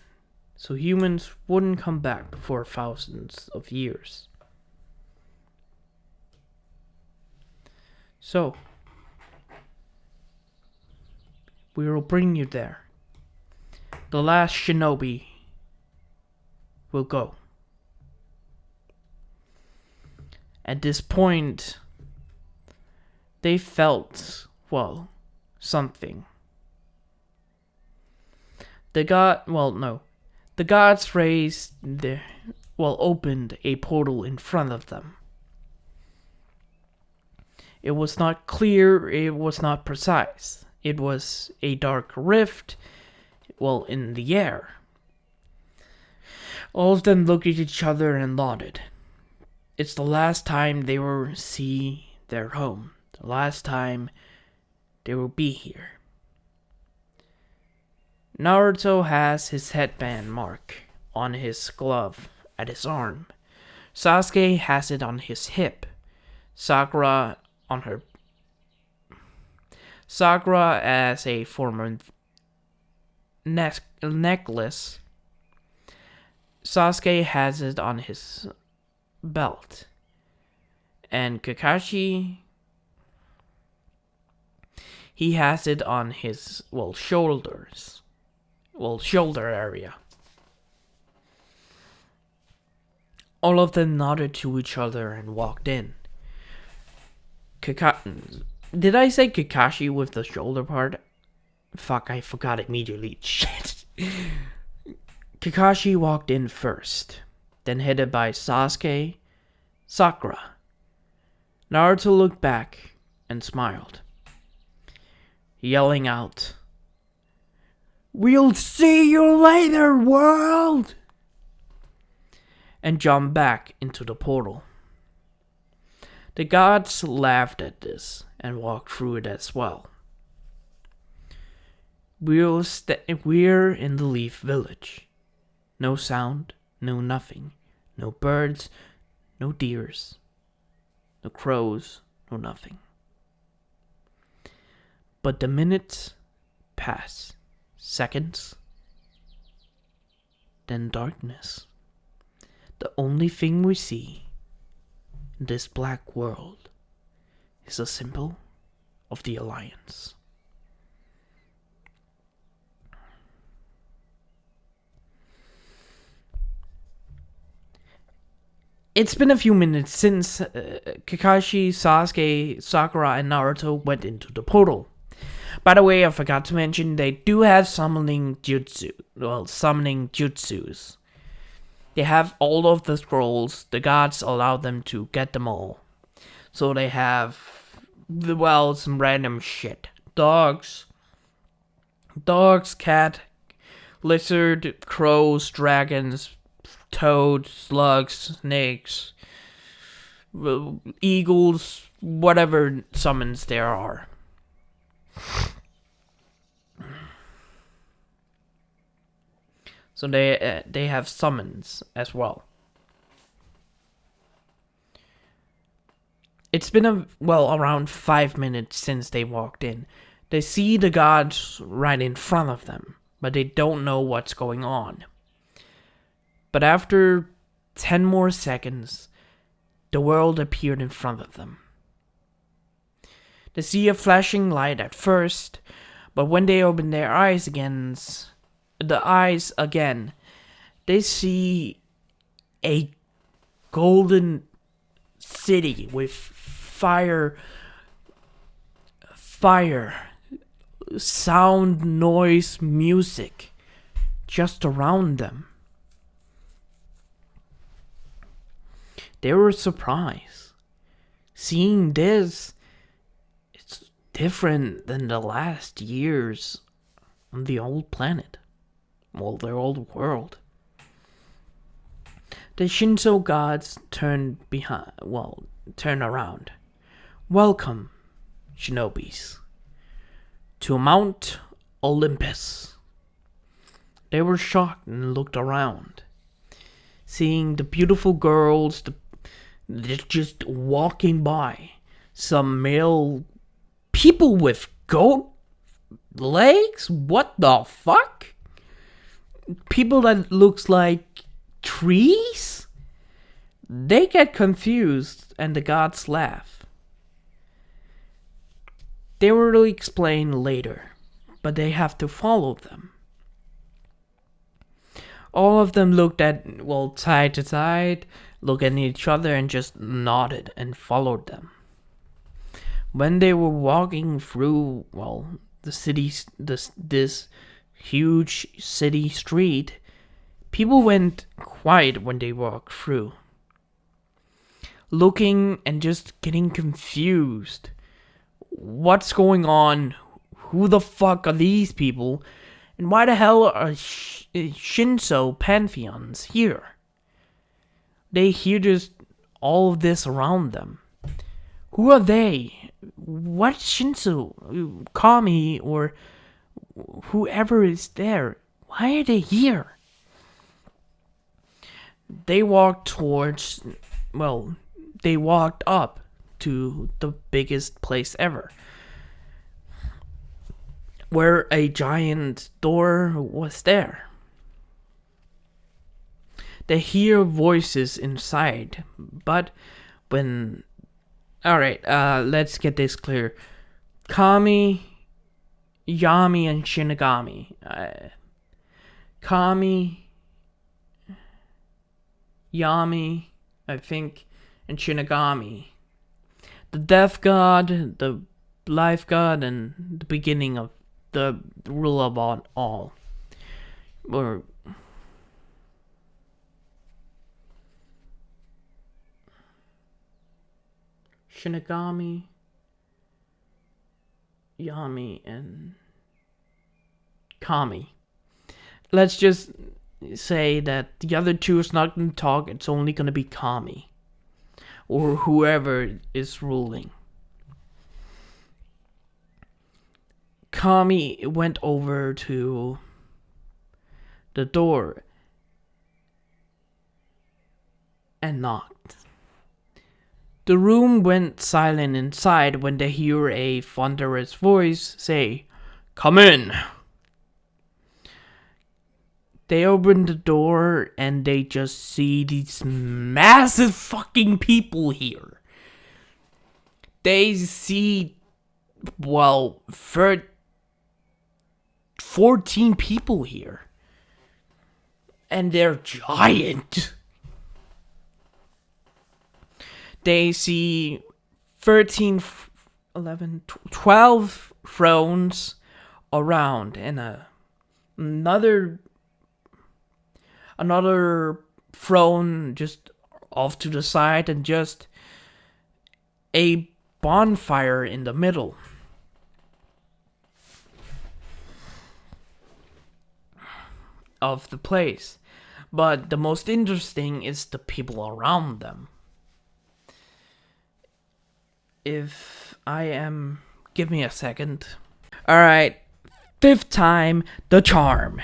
So humans wouldn't come back for thousands of years. So, we will bring you there. The last shinobi will go. At this point, they felt, something. The gods opened a portal in front of them. It was not clear, it was not precise. It was a dark rift, in the air. All of them looked at each other and nodded. It's the last time they will see their home. The last time they will be here. Naruto has his headband mark on his glove at his arm. Sasuke has it on his hip. Sakura as a former necklace. Sasuke has it on his belt. And Kakashi, he has it on his, shoulders. Shoulder area. All of them nodded to each other and walked in. Did I say Kakashi with the shoulder part? Fuck, I forgot immediately. Shit. Kakashi walked in first, then headed by Sasuke, Sakura. Naruto looked back and smiled, yelling out, "We'll see you later, world!" and jumped back into the portal. The gods laughed at this and walked through it as well. We're in the Leaf Village. No sound, no nothing. No birds, no deers. No crows, no nothing. But the minutes pass. Seconds. Then darkness. The only thing we see in this black world is a symbol of the Alliance. It's been a few minutes since Kakashi, Sasuke, Sakura, and Naruto went into the portal. By the way, I forgot to mention, they do have summoning jutsus. They have all of the scrolls. The gods allow them to get them all. So they have, some random shit. Dogs, cat, lizard, crows, dragons, toads, slugs, snakes, eagles, whatever summons there are. So they have summons as well. It's been around 5 minutes since they walked in. They see the gods right in front of them, but they don't know what's going on. But after 10 more seconds, the world appeared in front of them. They see a flashing light at first, but when they open their eyes again, they see a golden city with fire, sound, noise, music just around them. They were surprised. Seeing this, it's different than the last years on the old planet. Their old world. The Shinto gods turn around. Welcome, shinobis, to Mount Olympus. They were shocked and looked around, seeing the beautiful girls just walking by. Some male people with goat legs? What the fuck? People that looks like trees? They get confused and the gods laugh. They will really explain later, but they have to follow them. All of them looked at, side to side, looked at each other and just nodded and followed them. When they were walking through, the city, this huge city street, people went quiet when they walked through, looking and just getting confused. What's going on? Who the fuck are these people? And why the hell are Shinto pantheons here? They hear just all of this around them. Who are they? What Shinto, Kami, or whoever is there? Why are they here? They walked up to the biggest place ever, where a giant door was there. They hear voices inside, but when... Alright, let's get this clear. Kami, Yami, and Shinigami. Kami, Yami, I think, and Shinigami. The death god, the life god, and the beginning of the ruler of all. Or... Shinigami, Yami, and Kami. Let's just say that the other two is not going to talk, it's only going to be Kami. Or whoever is ruling. Kami went over to the door and knocked. The room went silent inside when they hear a thunderous voice say, "Come in." They open the door and they just see these massive fucking people here. They see, 14 people here. And they're giant. They see 13, 11, 12 thrones around and another throne just off to the side and just a bonfire in the middle. Of the place. But the most interesting is the people around them. Give me a second. Alright, 5th time, the charm.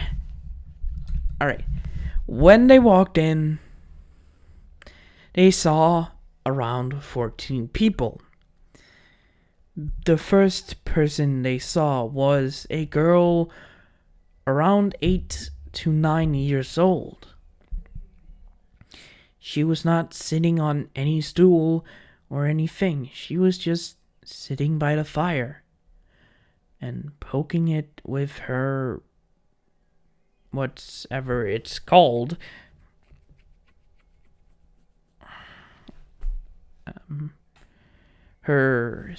Alright, when they walked in, they saw around 14 people. The first person they saw was a girl around 8 to 9 years old. She was not sitting on any stool or anything. She was just sitting by the fire and poking it with her whatever it's called. Her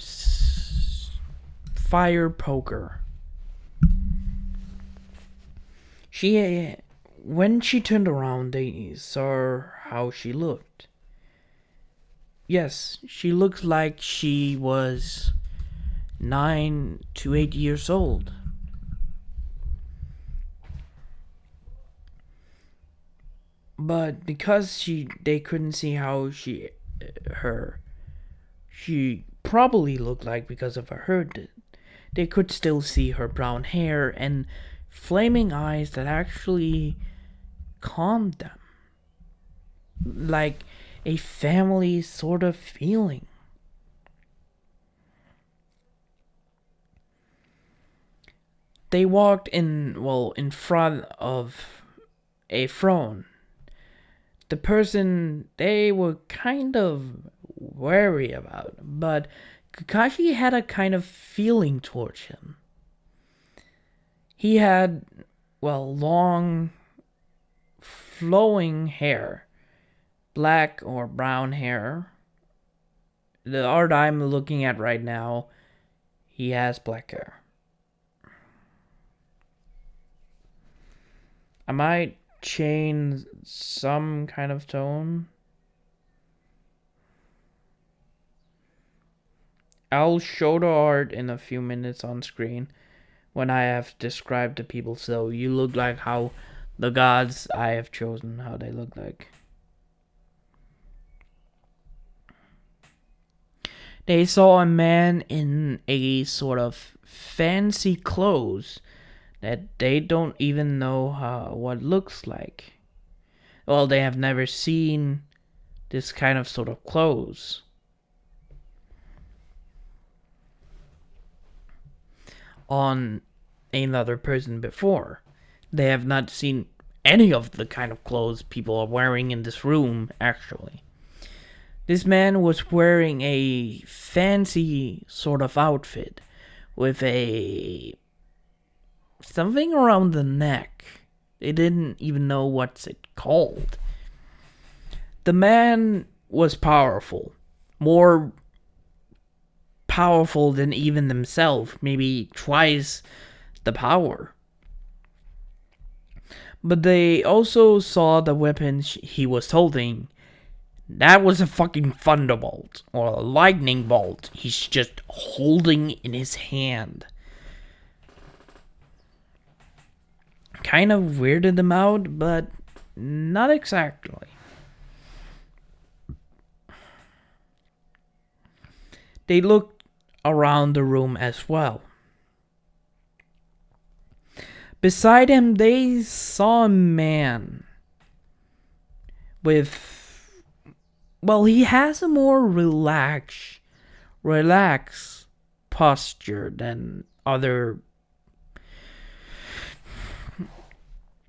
fire poker. When she turned around, they saw how she looked. Yes, she looked like she was 9 to 8 years old. But because they couldn't see how she probably looked like because of her hair, they could still see her brown hair and flaming eyes that actually calmed them. Like a family sort of feeling. They walked in front of a throne. The person they were kind of wary about, but Kakashi had a kind of feeling towards him. He had, long, flowing hair. black or brown hair. The art I'm looking at right now, he has black hair. I might change some kind of tone. I'll show the art in a few minutes on screen when I have described the people, so you look like how the gods I have chosen, how they look like. They saw a man in a sort of fancy clothes that they don't even know what looks like. Well, they have never seen this kind of sort of clothes. On another person before. They have not seen any of the kind of clothes people are wearing in this room, actually. This man was wearing a fancy sort of outfit with a something around the neck. They didn't even know what's it called. The man was powerful. More powerful than even themselves. Maybe twice the power. But they also saw the weapon he was holding. That was a fucking thunderbolt. Or a lightning bolt. He's just holding in his hand. Kind of weirded them out, but not exactly. They looked around the room as well. Beside him, they saw a man with, well, he has a more relaxed posture than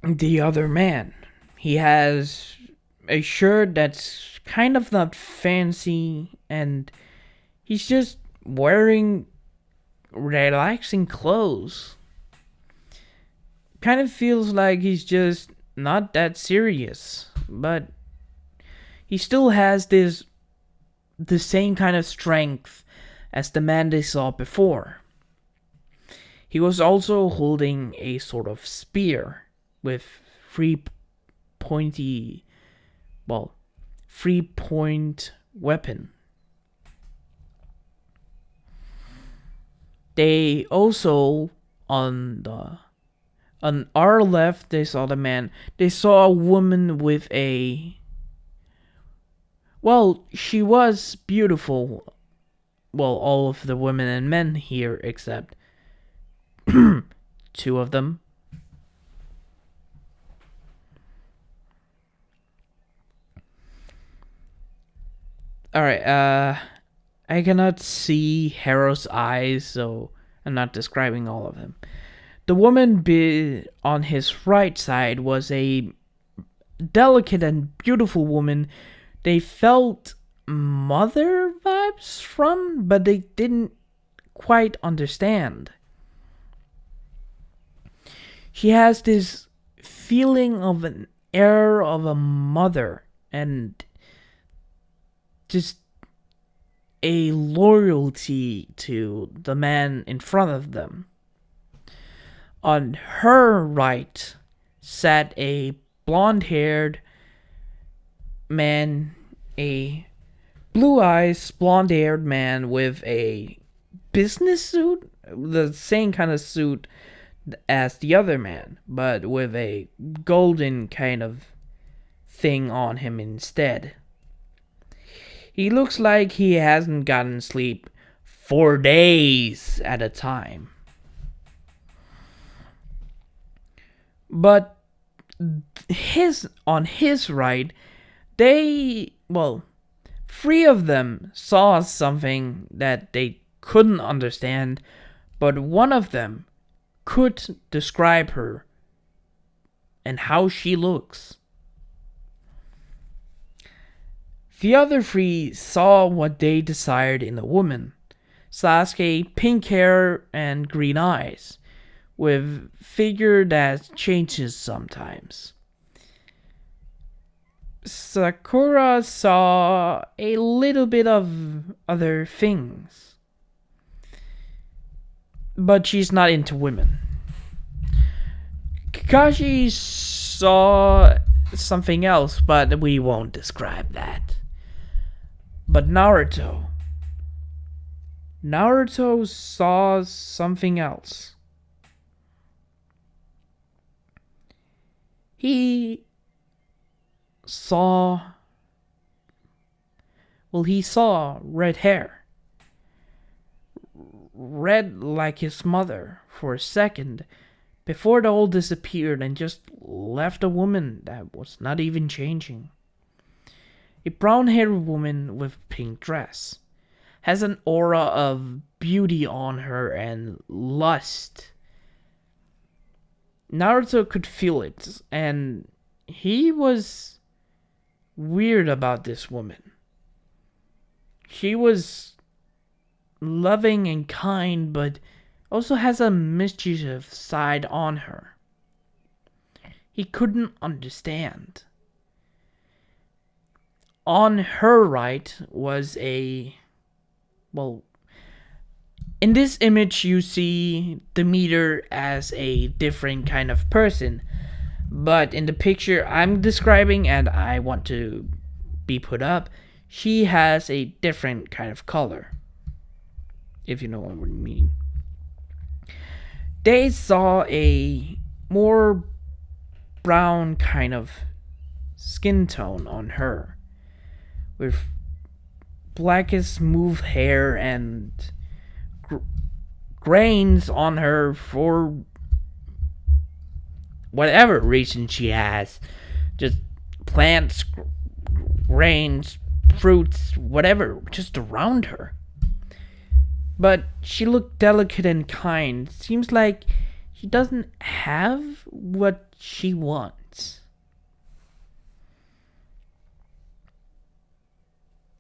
the other man. He has a shirt that's kind of not fancy, and he's just wearing relaxing clothes. Kind of feels like he's just not that serious, but he still has the same kind of strength as the man they saw before. He was also holding a sort of spear with three point weapon. They also, on our left, they saw the man. They saw a woman with a, well, she was beautiful. Well, all of the women and men here except two of them. Alright, I cannot see Harrow's eyes, so I'm not describing all of them. The woman on his right side was a delicate and beautiful woman. They felt mother vibes from, but they didn't quite understand. She has this feeling of an air of a mother and just a loyalty to the man in front of them. On her right sat a blonde-haired man, a blue-eyes, blonde-haired man with a business suit, the same kind of suit as the other man, but with a golden kind of thing on him instead. He looks like he hasn't gotten sleep for days at a time. But on his right, three of them saw something that they couldn't understand, but one of them could describe her and how she looks. The other three saw what they desired in a woman. Sasuke, pink hair and green eyes, with figure that changes sometimes. Sakura saw a little bit of other things. But she's not into women. Kakashi saw something else, but we won't describe that. But Naruto saw something else. He saw red hair. Red like his mother for a second before it all disappeared and just left a woman that was not even changing. A brown-haired woman with a pink dress. Has an aura of beauty on her and lust. Naruto could feel it, and he was weird about this woman. She was loving and kind, but also has a mischievous side on her. He couldn't understand. On her right was in this image you see Demeter as a different kind of person, but in the picture I'm describing and I want to be put up, she has a different kind of color, if you know what I mean. They saw a more brown kind of skin tone on her, with blackest smooth hair and grains on her for whatever reason she has. Just plants, grains, fruits, whatever, just around her. But she looked delicate and kind. Seems like she doesn't have what she wants.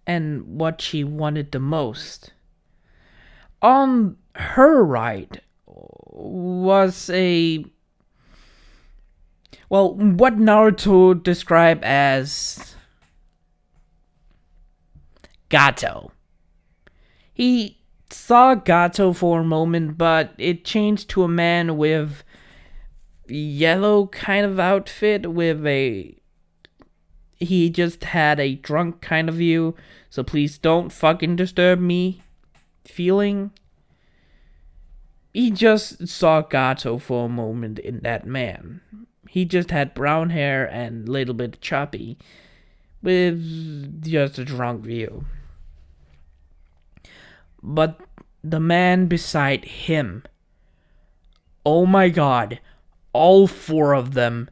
And what she wanted the most. On her right was what Naruto described as Gato. He saw Gato for a moment, but it changed to a man with yellow kind of outfit he just had a drunk kind of view, so please don't fucking disturb me feeling. He just saw Gato for a moment in that man. He just had brown hair and a little bit choppy, with just a drunk view. But the man beside him, oh my god, all four of them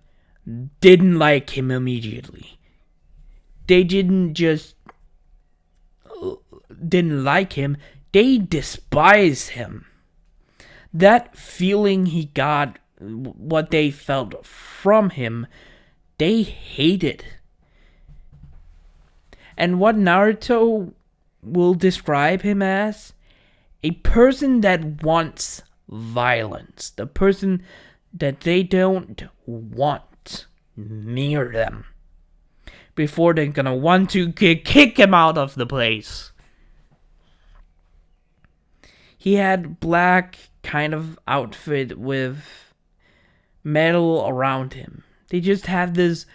didn't like him immediately. They didn't like him, they despised him. That feeling he got, what they felt from him, they hated. And what Naruto will describe him as, a person that wants violence. The person that they don't want near them. Before they're gonna want to kick him out of the place. He had black kind of outfit with metal around him. They just have this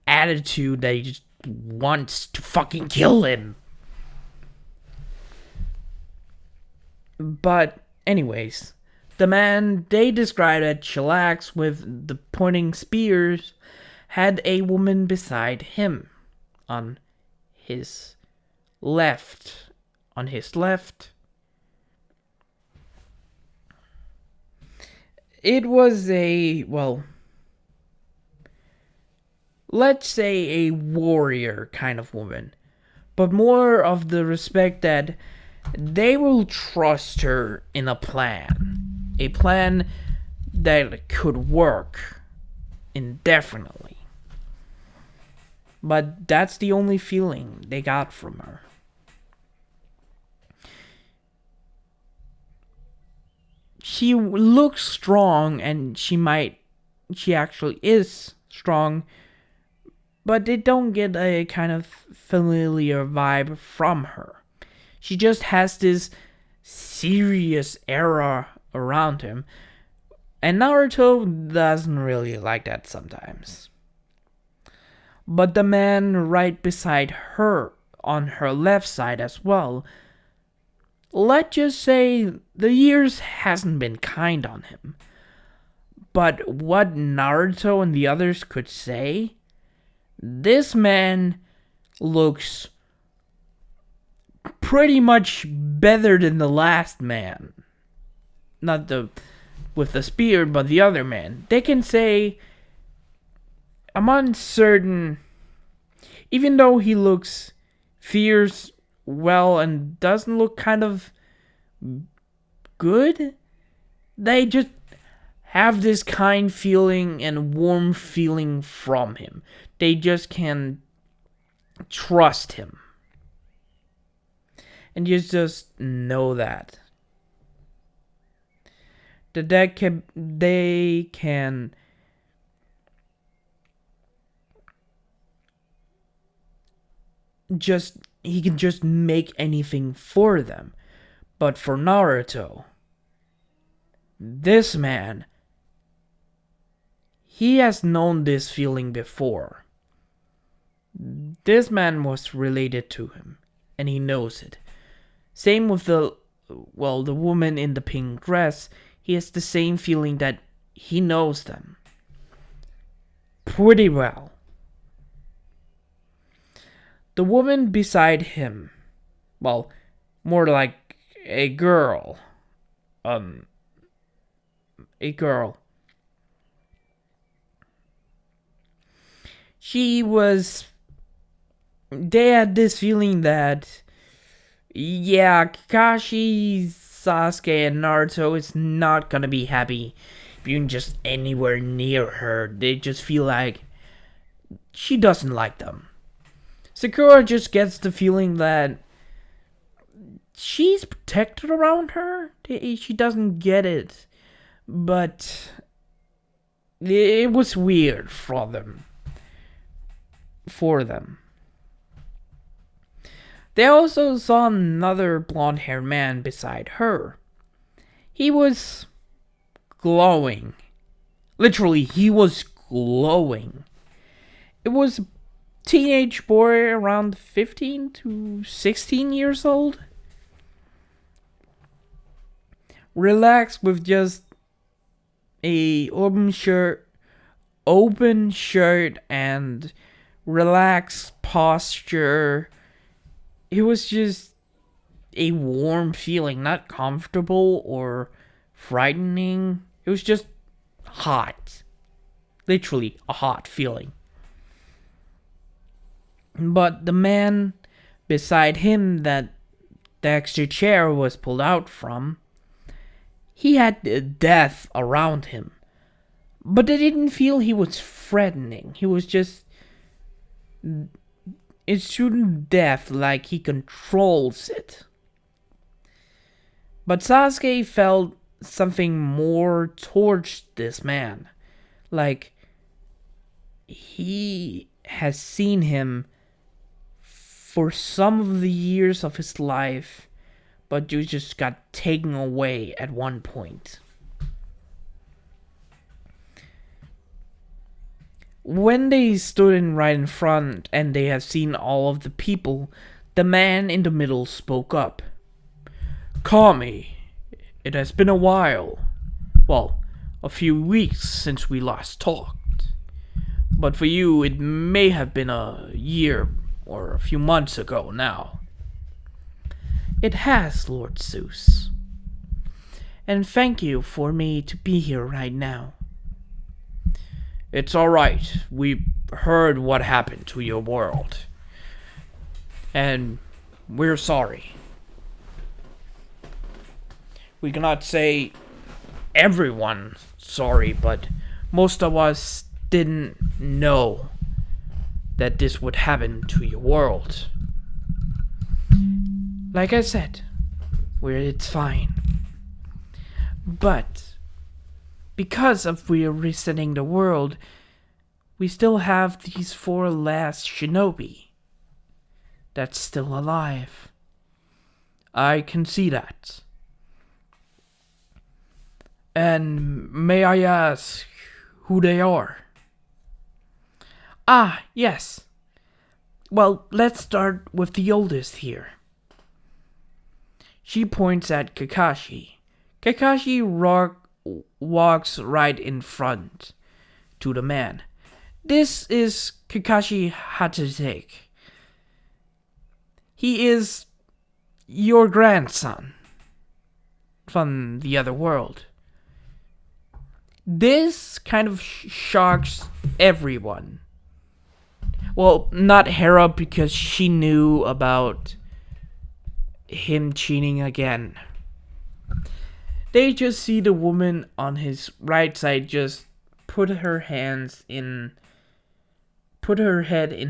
attitude that he just wants to fucking kill him. But anyways, the man they described as chillax with the pointing spears had a woman beside him on his left. It was let's say a warrior kind of woman, but more of the respect that they will trust her in a plan that could work indefinitely. But that's the only feeling they got from her. She looks strong, and she actually is strong, but they don't get a kind of familiar vibe from her. She just has this serious aura around him, and Naruto doesn't really like that sometimes. But the man right beside her, on her left side as well, let's just say the years hasn't been kind on him. But what Naruto and the others could say, this man looks pretty much better than the last man. Not the with the spear, but the other man. They can say, I'm uncertain, even though he looks fierce, well, and doesn't look kind of good, they just have this kind feeling and warm feeling from him. They just can trust him. And you just know that. They can he can just make anything for them. But for Naruto, this man, he has known this feeling before. This man was related to him, and he knows it. Same with the woman in the pink dress. He has the same feeling that he knows them pretty well. The woman beside him, well, more like a girl. They had this feeling that, yeah, Kakashi, Sasuke, and Naruto is not gonna be happy being just anywhere near her. They just feel like she doesn't like them. Sakura just gets the feeling that she's protected around her. She doesn't get it. But it was weird for them. They also saw another blonde-haired man beside her. He was glowing. Literally, he was glowing. It was a teenage boy around 15 to 16 years old. Relaxed with just a open shirt and relaxed posture. It was just a warm feeling, not comfortable or frightening. It was just hot. Literally a hot feeling. But the man beside him that the extra chair was pulled out from, he had death around him. But I didn't feel he was threatening. He was just exuding death like he controls it. But Sasuke felt something more towards this man. Like he has seen him for some of the years of his life, but you just got taken away at one point. When they stood right in front and they had seen all of the people, the man in the middle spoke up. Kami, it has been a while. Well, a few weeks since we last talked. But for you, it may have been a year or a few months ago now. It has, Lord Zeus. And thank you for me to be here right now. It's alright. We heard what happened to your world. And we're sorry. We cannot say everyone sorry, but most of us didn't know that this would happen to your world. Like I said, it's fine. But because of we're resetting the world, we still have these 4 last shinobi that's still alive. I can see that. And may I ask who they are? Ah, yes. Well, let's start with the oldest here. She points at Kakashi. Kakashi walks right in front to the man. This is Kakashi Hatake. He is your grandson from the other world. This kind of shocks everyone. Well, not Hera because she knew about him cheating again. They just see the woman on his right side just put her head in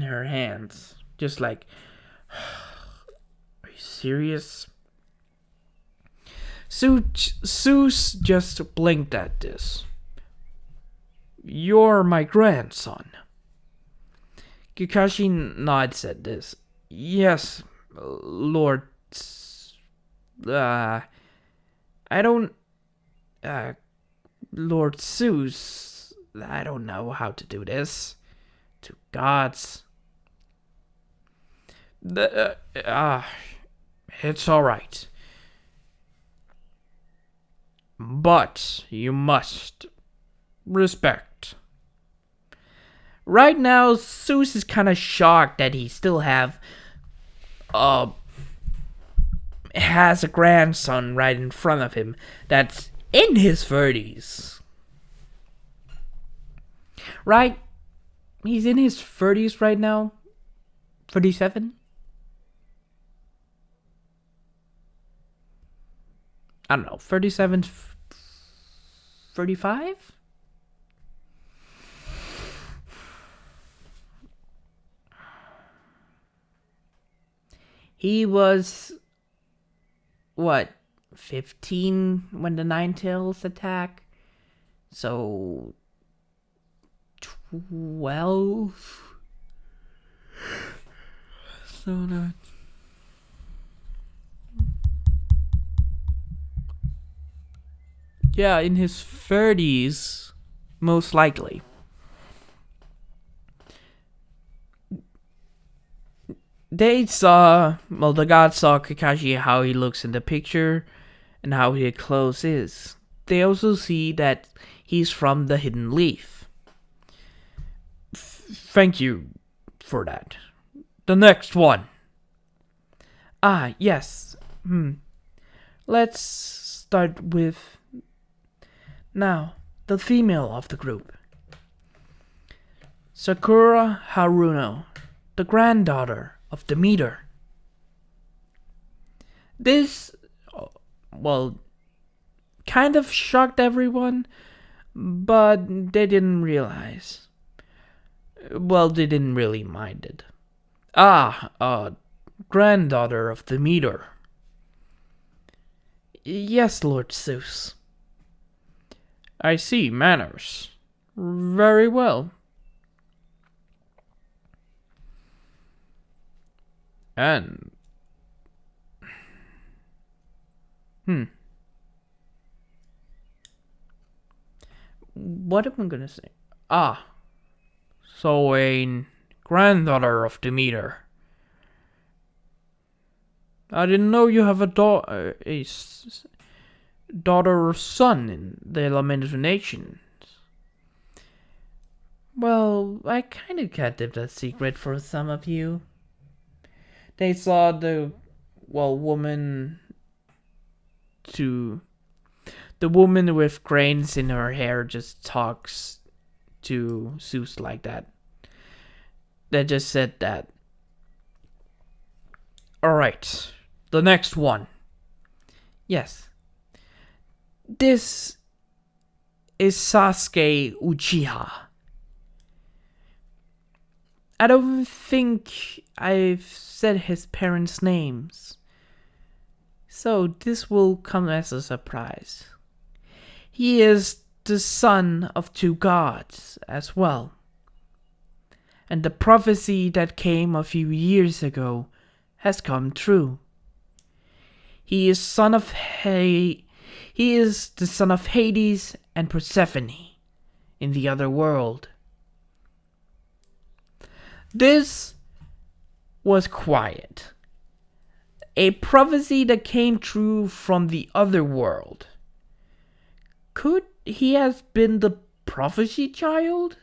her hands. Just like, are you serious? Zeus just blinked at this. You're my grandson. Kakashi nods at this. Yes, Lord. I don't. Lord Zeus. I don't know how to do this. To gods. It's alright. But you must respect. Right now, Zeus is kind of shocked that he still has a grandson right in front of him that's in his 30s. Right? He's in his 30s right now. 37? I don't know. 37, 35? He was, 15 when the Ninetales attack? So, 12? So not... Yeah, in his 30s, most likely. The gods saw Kakashi, how he looks in the picture, and how his clothes is. They also see that he's from the Hidden Leaf. Thank you for that. The next one. Ah, yes. Let's start with... Now, the female of the group. Sakura Haruno, the granddaughter of Demeter. This, kind of shocked everyone, but they didn't realize. Well, they didn't really mind it. Granddaughter of Demeter. Yes, Lord Zeus. I see manners. Very well. And... What am I gonna say? So a granddaughter of Demeter. I didn't know you have a daughter or son in the Elemental Nations. Well, I kind of kept it a secret for some of you. They saw the woman with grains in her hair just talks to Zeus like that. They just said that. Alright, the next one. Yes. This is Sasuke Uchiha. I don't think I've said his parents' names, so this will come as a surprise. He is the son of 2 gods as well. and the prophecy that came a few years ago has come true. He is the son of Hades and Persephone in the other world. This was quiet. A prophecy that came true from the other world. Could he have been the prophecy child?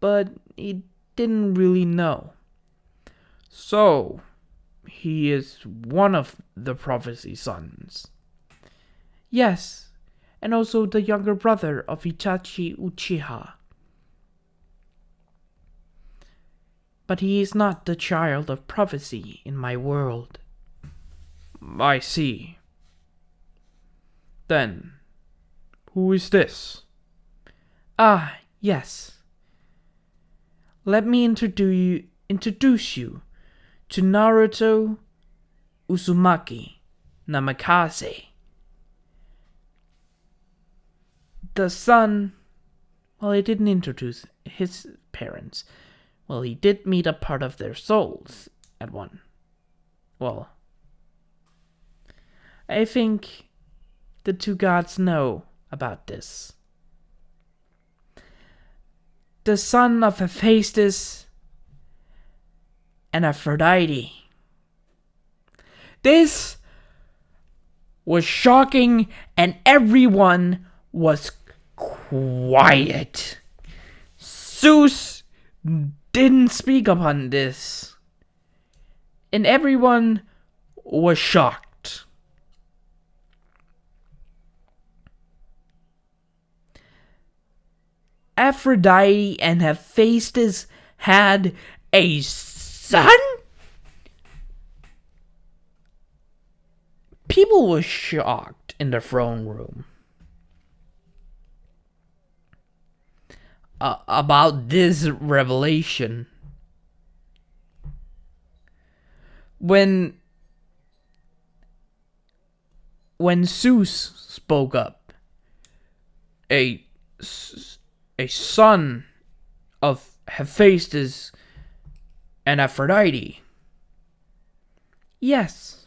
But he didn't really know. So, he is one of the prophecy sons. Yes, and also the younger brother of Itachi Uchiha. But he is not the child of prophecy in my world. I see. Then, who is this? Ah, yes. Let me introduce you to Naruto Uzumaki Namikaze. The son, well, he didn't introduce his parents. Well, he did meet a part of their souls at one. Well, I think the two gods know about this. The son of Hephaestus and Aphrodite. This was shocking, and everyone was quiet. Zeus didn't speak upon this, and everyone was shocked. Aphrodite and Hephaestus had a son? People were shocked in the throne room about this revelation. When Zeus spoke up, a son of Hephaestus and Aphrodite. Yes,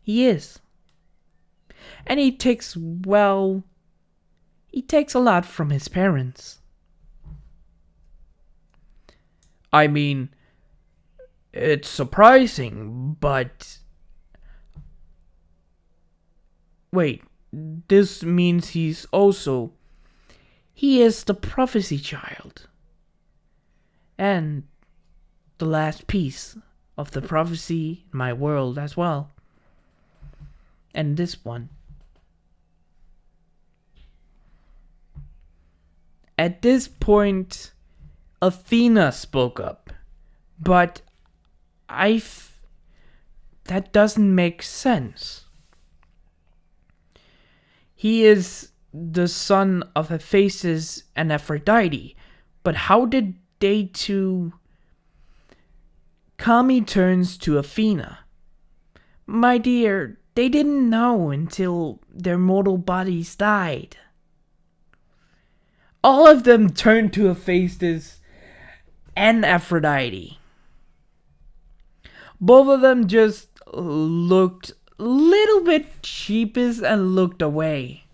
he is. And he takes a lot from his parents. I mean, it's surprising, but wait, this means he is the prophecy child. And the last piece of the prophecy in my world as well. And this one. At this point, Athena spoke up. But that doesn't make sense. He is the son of Hephaestus and Aphrodite, but how did they two... Kami turns to Athena. My dear, they didn't know until their mortal bodies died. All of them turned to Hephaestus and Aphrodite. Both of them just looked a little bit sheepish and looked away.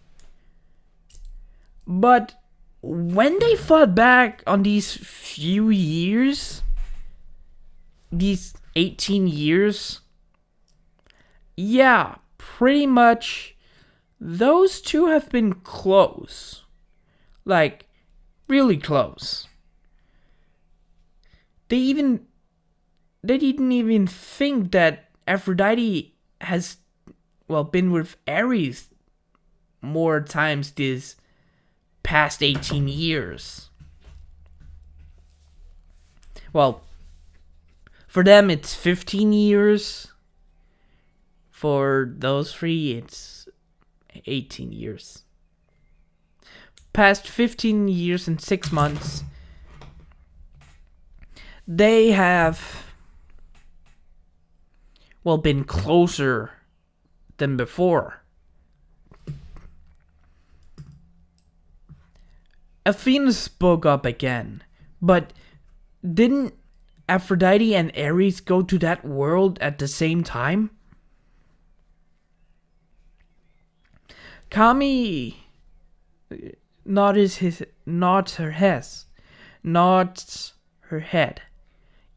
But when they fought back on these few years, these 18 years, yeah, pretty much those two have been close. Like, really close. They didn't even think that Aphrodite has, been with Ares more times this past 18 years. Well, for them it's 15 years. For those three, it's 18 years. Past 15 years and 6 months, they have, been closer than before. Athena spoke up again. But didn't Aphrodite and Ares go to that world at the same time? Kami nods her head.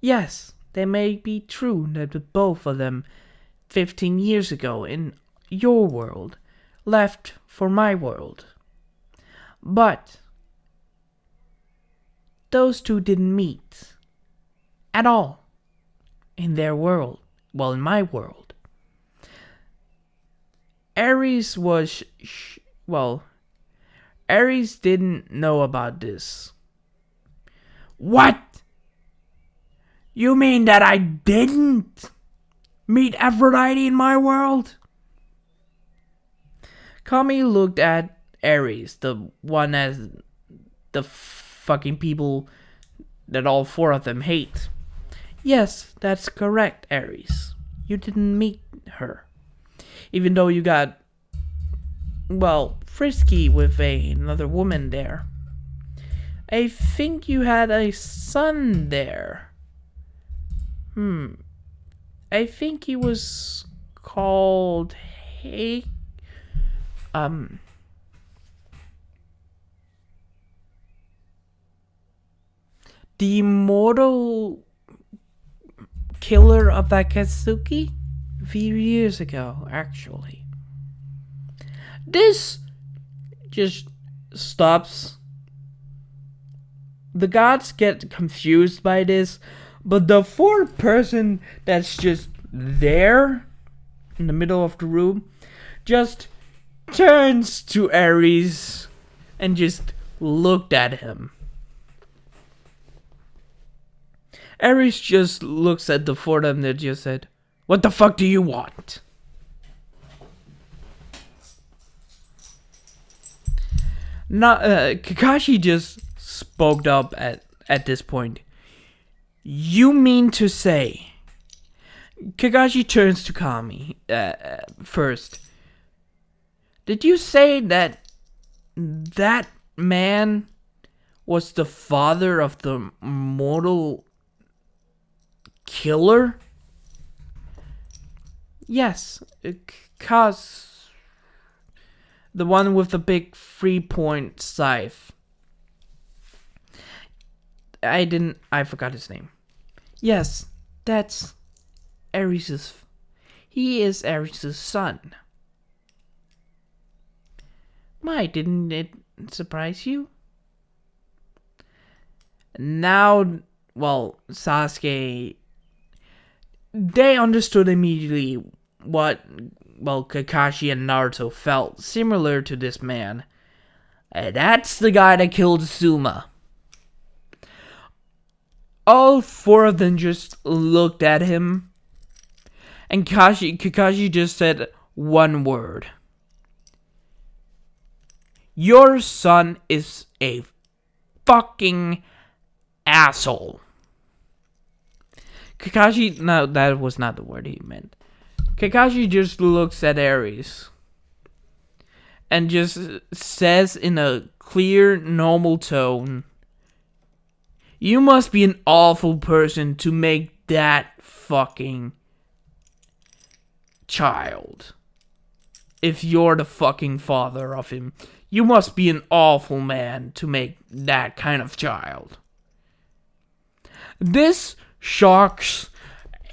Yes, that may be true that the both of them 15 years ago in your world left for my world. But those two didn't meet at all in their world. Well, in my world. Ares was... Ares didn't know about this. What? You mean that I didn't meet Aphrodite in my world? Kami looked at Ares, the one as the fucking people that all four of them hate. Yes, that's correct, Ares. You didn't meet her. Even though you got, frisky with another woman there. I think you had a son there. I think he was called the immortal killer of Akatsuki? A few years ago, actually. This just stops. The gods get confused by this, but the fourth person that's just there in the middle of the room just turns to Ares and just looked at him. Ares just looks at the four of them that just said, "What the fuck do you want?" Kakashi just spoke up at this point. You mean to say... Kakashi turns to Kami first. Did you say that man was the father of the mortal killer? Yes, 'cause the one with the big 3-point scythe. I forgot his name. Yes, that's Ares'. He is Ares' son. Why, didn't it surprise you? Now, Sasuke, they understood immediately what, Kakashi and Naruto felt similar to this man. That's the guy that killed Suma. All four of them just looked at him, and Kakashi just said one word. Your son is a fucking asshole. Kakashi, no, that was not the word he meant. Kakashi just looks at Ares and just says in a clear, normal tone, you must be an awful person to make that fucking child. If you're the fucking father of him, you must be an awful man to make that kind of child. This shocks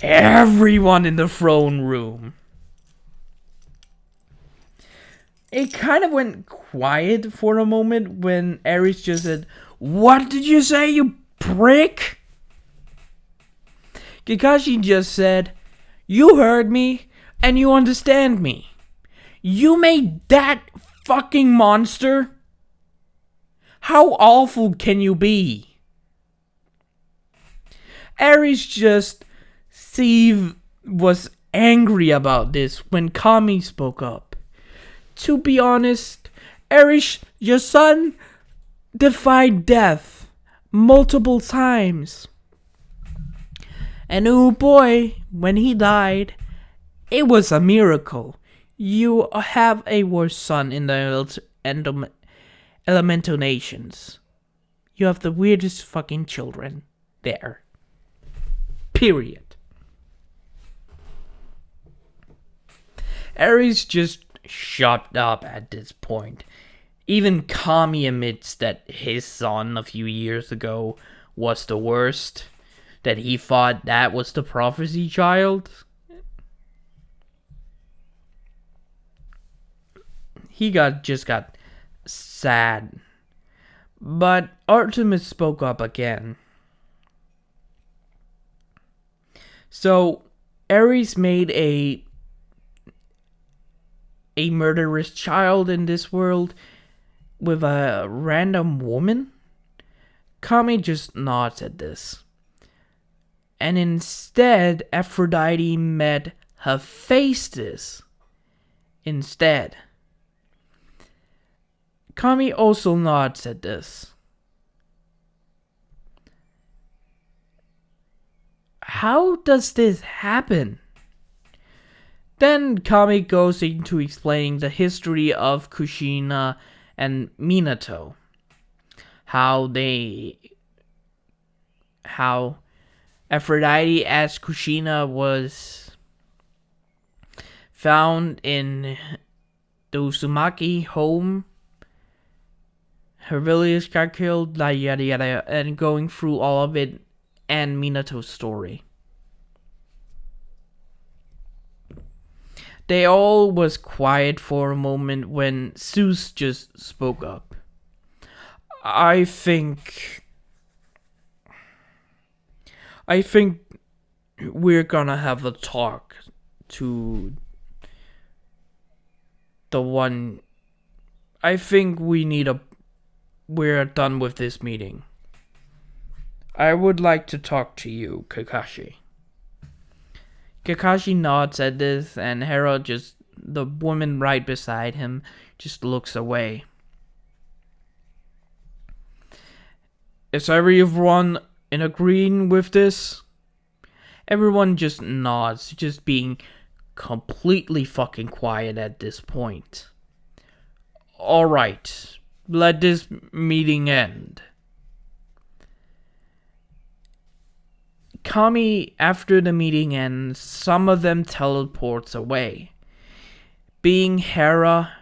everyone in the throne room. It kind of went quiet for a moment when Ares just said, "What did you say, you prick?" Kakashi just said, "You heard me, and you understand me. You made that fucking monster? How awful can you be?" Ares just was angry about this when Kami spoke up. To be honest, Ares, your son defied death multiple times. And oh boy, when he died, it was a miracle. You have a worse son in the elemental nations. You have the weirdest fucking children there. Period. Ares just shut up at this point. Even Kami admits that his son a few years ago was the worst. That he thought that was the prophecy child. He just got sad. But Artemis spoke up again. So Ares made a murderous child in this world with a random woman? Kami just nods at this. And instead, Aphrodite met Hephaestus instead. Kami also nods at this. How does this happen? Then Kami goes into explaining the history of Kushina and Minato. How Aphrodite as Kushina was found in the Uzumaki home. Her village got killed, yada yada, and going through all of it and Minato's story. They all was quiet for a moment when Zeus just spoke up. I think we're gonna have a talk to the one. I think we're done with this meeting. I would like to talk to you, Kakashi. Kakashi nods at this, and Hera, the woman right beside him, just looks away. Is everyone in agreeing with this? Everyone just nods, just being completely fucking quiet at this point. Alright, let this meeting end. Kami, after the meeting ends, some of them teleports away. Being Hera,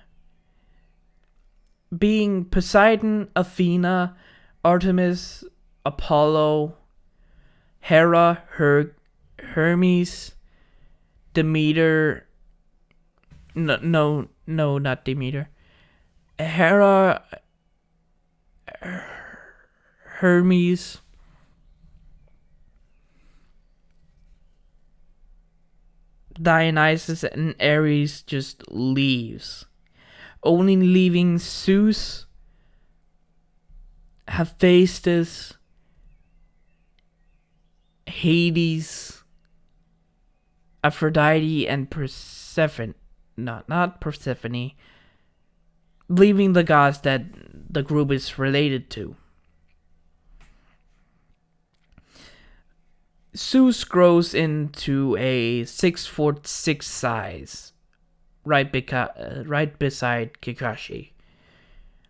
being Poseidon, Athena, Artemis, Apollo, Hera, Hermes, Demeter. No, not Demeter. Hera, Hermes, Dionysus, and Ares just leaves, only leaving Zeus, Hephaestus, Hades, Aphrodite, and Persephone. Not Persephone. Leaving the gods that the group is related to. Zeus grows into a 6'6" size, right beside Kakashi.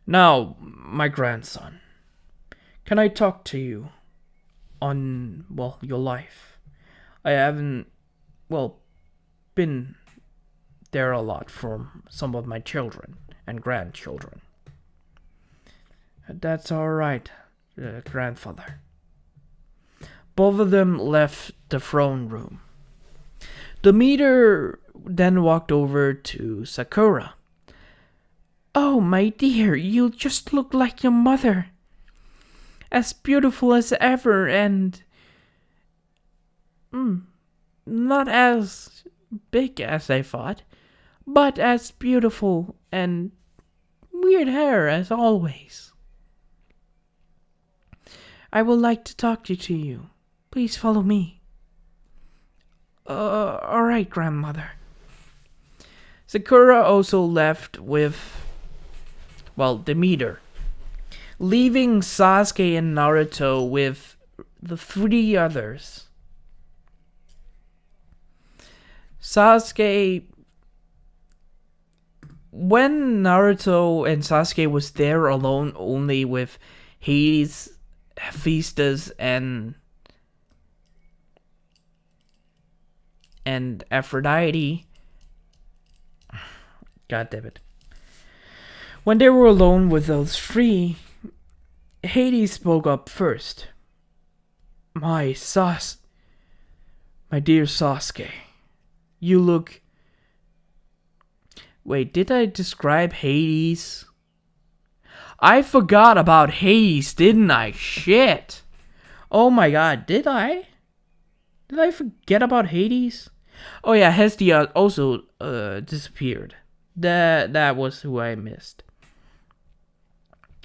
Now, my grandson, can I talk to you on, your life? I haven't, been there a lot from some of my children and grandchildren. That's alright, grandfather. Both of them left the throne room. Demeter then walked over to Sakura. Oh, my dear, you just look like your mother. As beautiful as ever and not as big as I thought, but as beautiful and weird hair as always. I would like to talk to you. Please follow me. Alright, grandmother. Sakura also left with, Demeter, leaving Sasuke and Naruto with the three others. Sasuke, when Naruto and Sasuke was there alone only with Hades hephaestus and Aphrodite. God damn it. When they were alone with those three, Hades spoke up first. My dear Sasuke, you look... Wait, did I describe Hades? I forgot about Hades, didn't I? Shit. Oh my god, did I? Did I forget about Hades? Oh yeah, Hestia also disappeared. That was who I missed.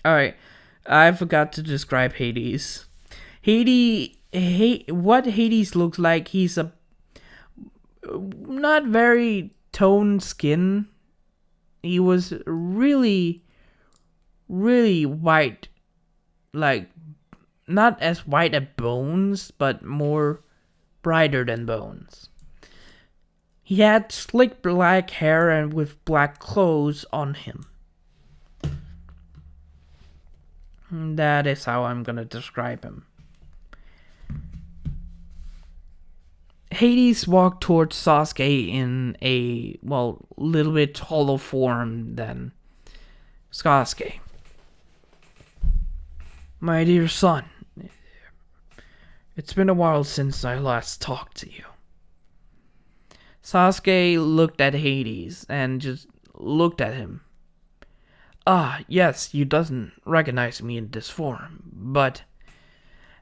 Alright, I forgot to describe Hades. What Hades looks like, he's a not very toned skin. He was really, really white. Like, not as white as bones, but more brighter than bones. He had slick black hair and with black clothes on him. That is how I'm gonna describe him. Hades walked towards Sasuke in a, well, little bit taller form than Sasuke. My dear son, it's been a while since I last talked to you. Sasuke looked at Hades and just looked at him. Ah, yes, you doesn't recognize me in this form, but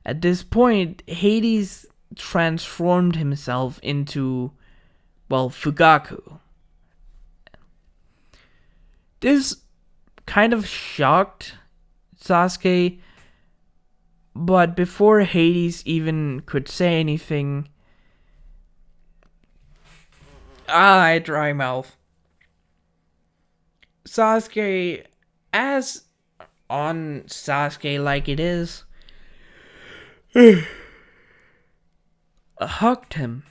at this point, Hades transformed himself into, well, Fugaku. This kind of shocked Sasuke, but before Hades even could say anything, dry mouth. Sasuke, as on Sasuke like it is, hugged him.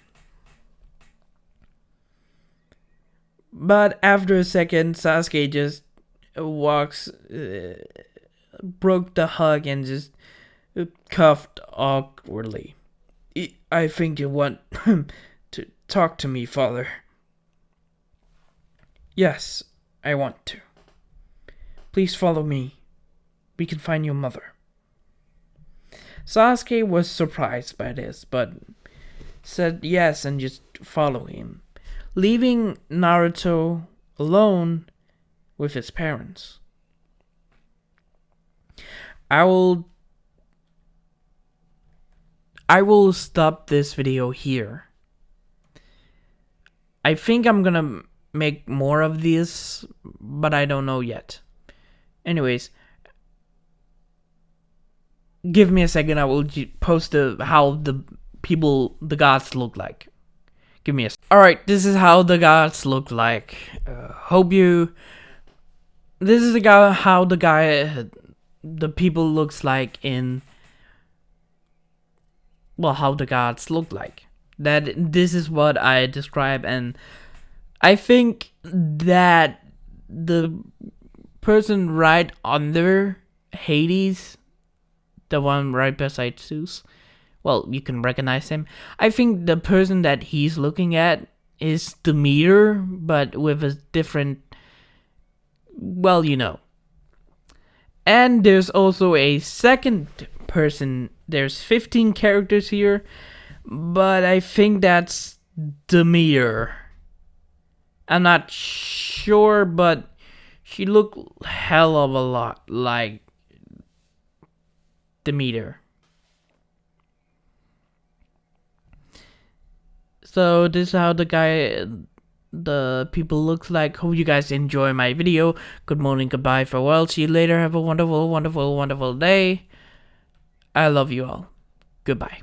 But after a second, Sasuke just broke the hug and just coughed awkwardly. I think you want to talk to me, father. Yes, I want to. Please follow me. We can find your mother. Sasuke was surprised by this, but said yes and just follow him, leaving Naruto alone with his parents. I will stop this video here. I think I'm gonna make more of this, but I don't know yet. Anyways, give me a second. I will post how the gods look like. Give me a second. Alright, this is how the gods look like. This is how the people looks like in, well, how the gods look like. This is what I describe, and I think that the person right under Hades, the one right beside Zeus, well, you can recognize him. I think the person that he's looking at is Demeter, but with a different, well, you know. And there's also a second person. There's 15 characters here, but I think that's Demeter. I'm not sure, but she looked hell of a lot like Demeter. So this is how the people looks like. Hope you guys enjoy my video. Good morning, goodbye, farewell, see you later. Have a wonderful, wonderful, wonderful day. I love you all. Goodbye.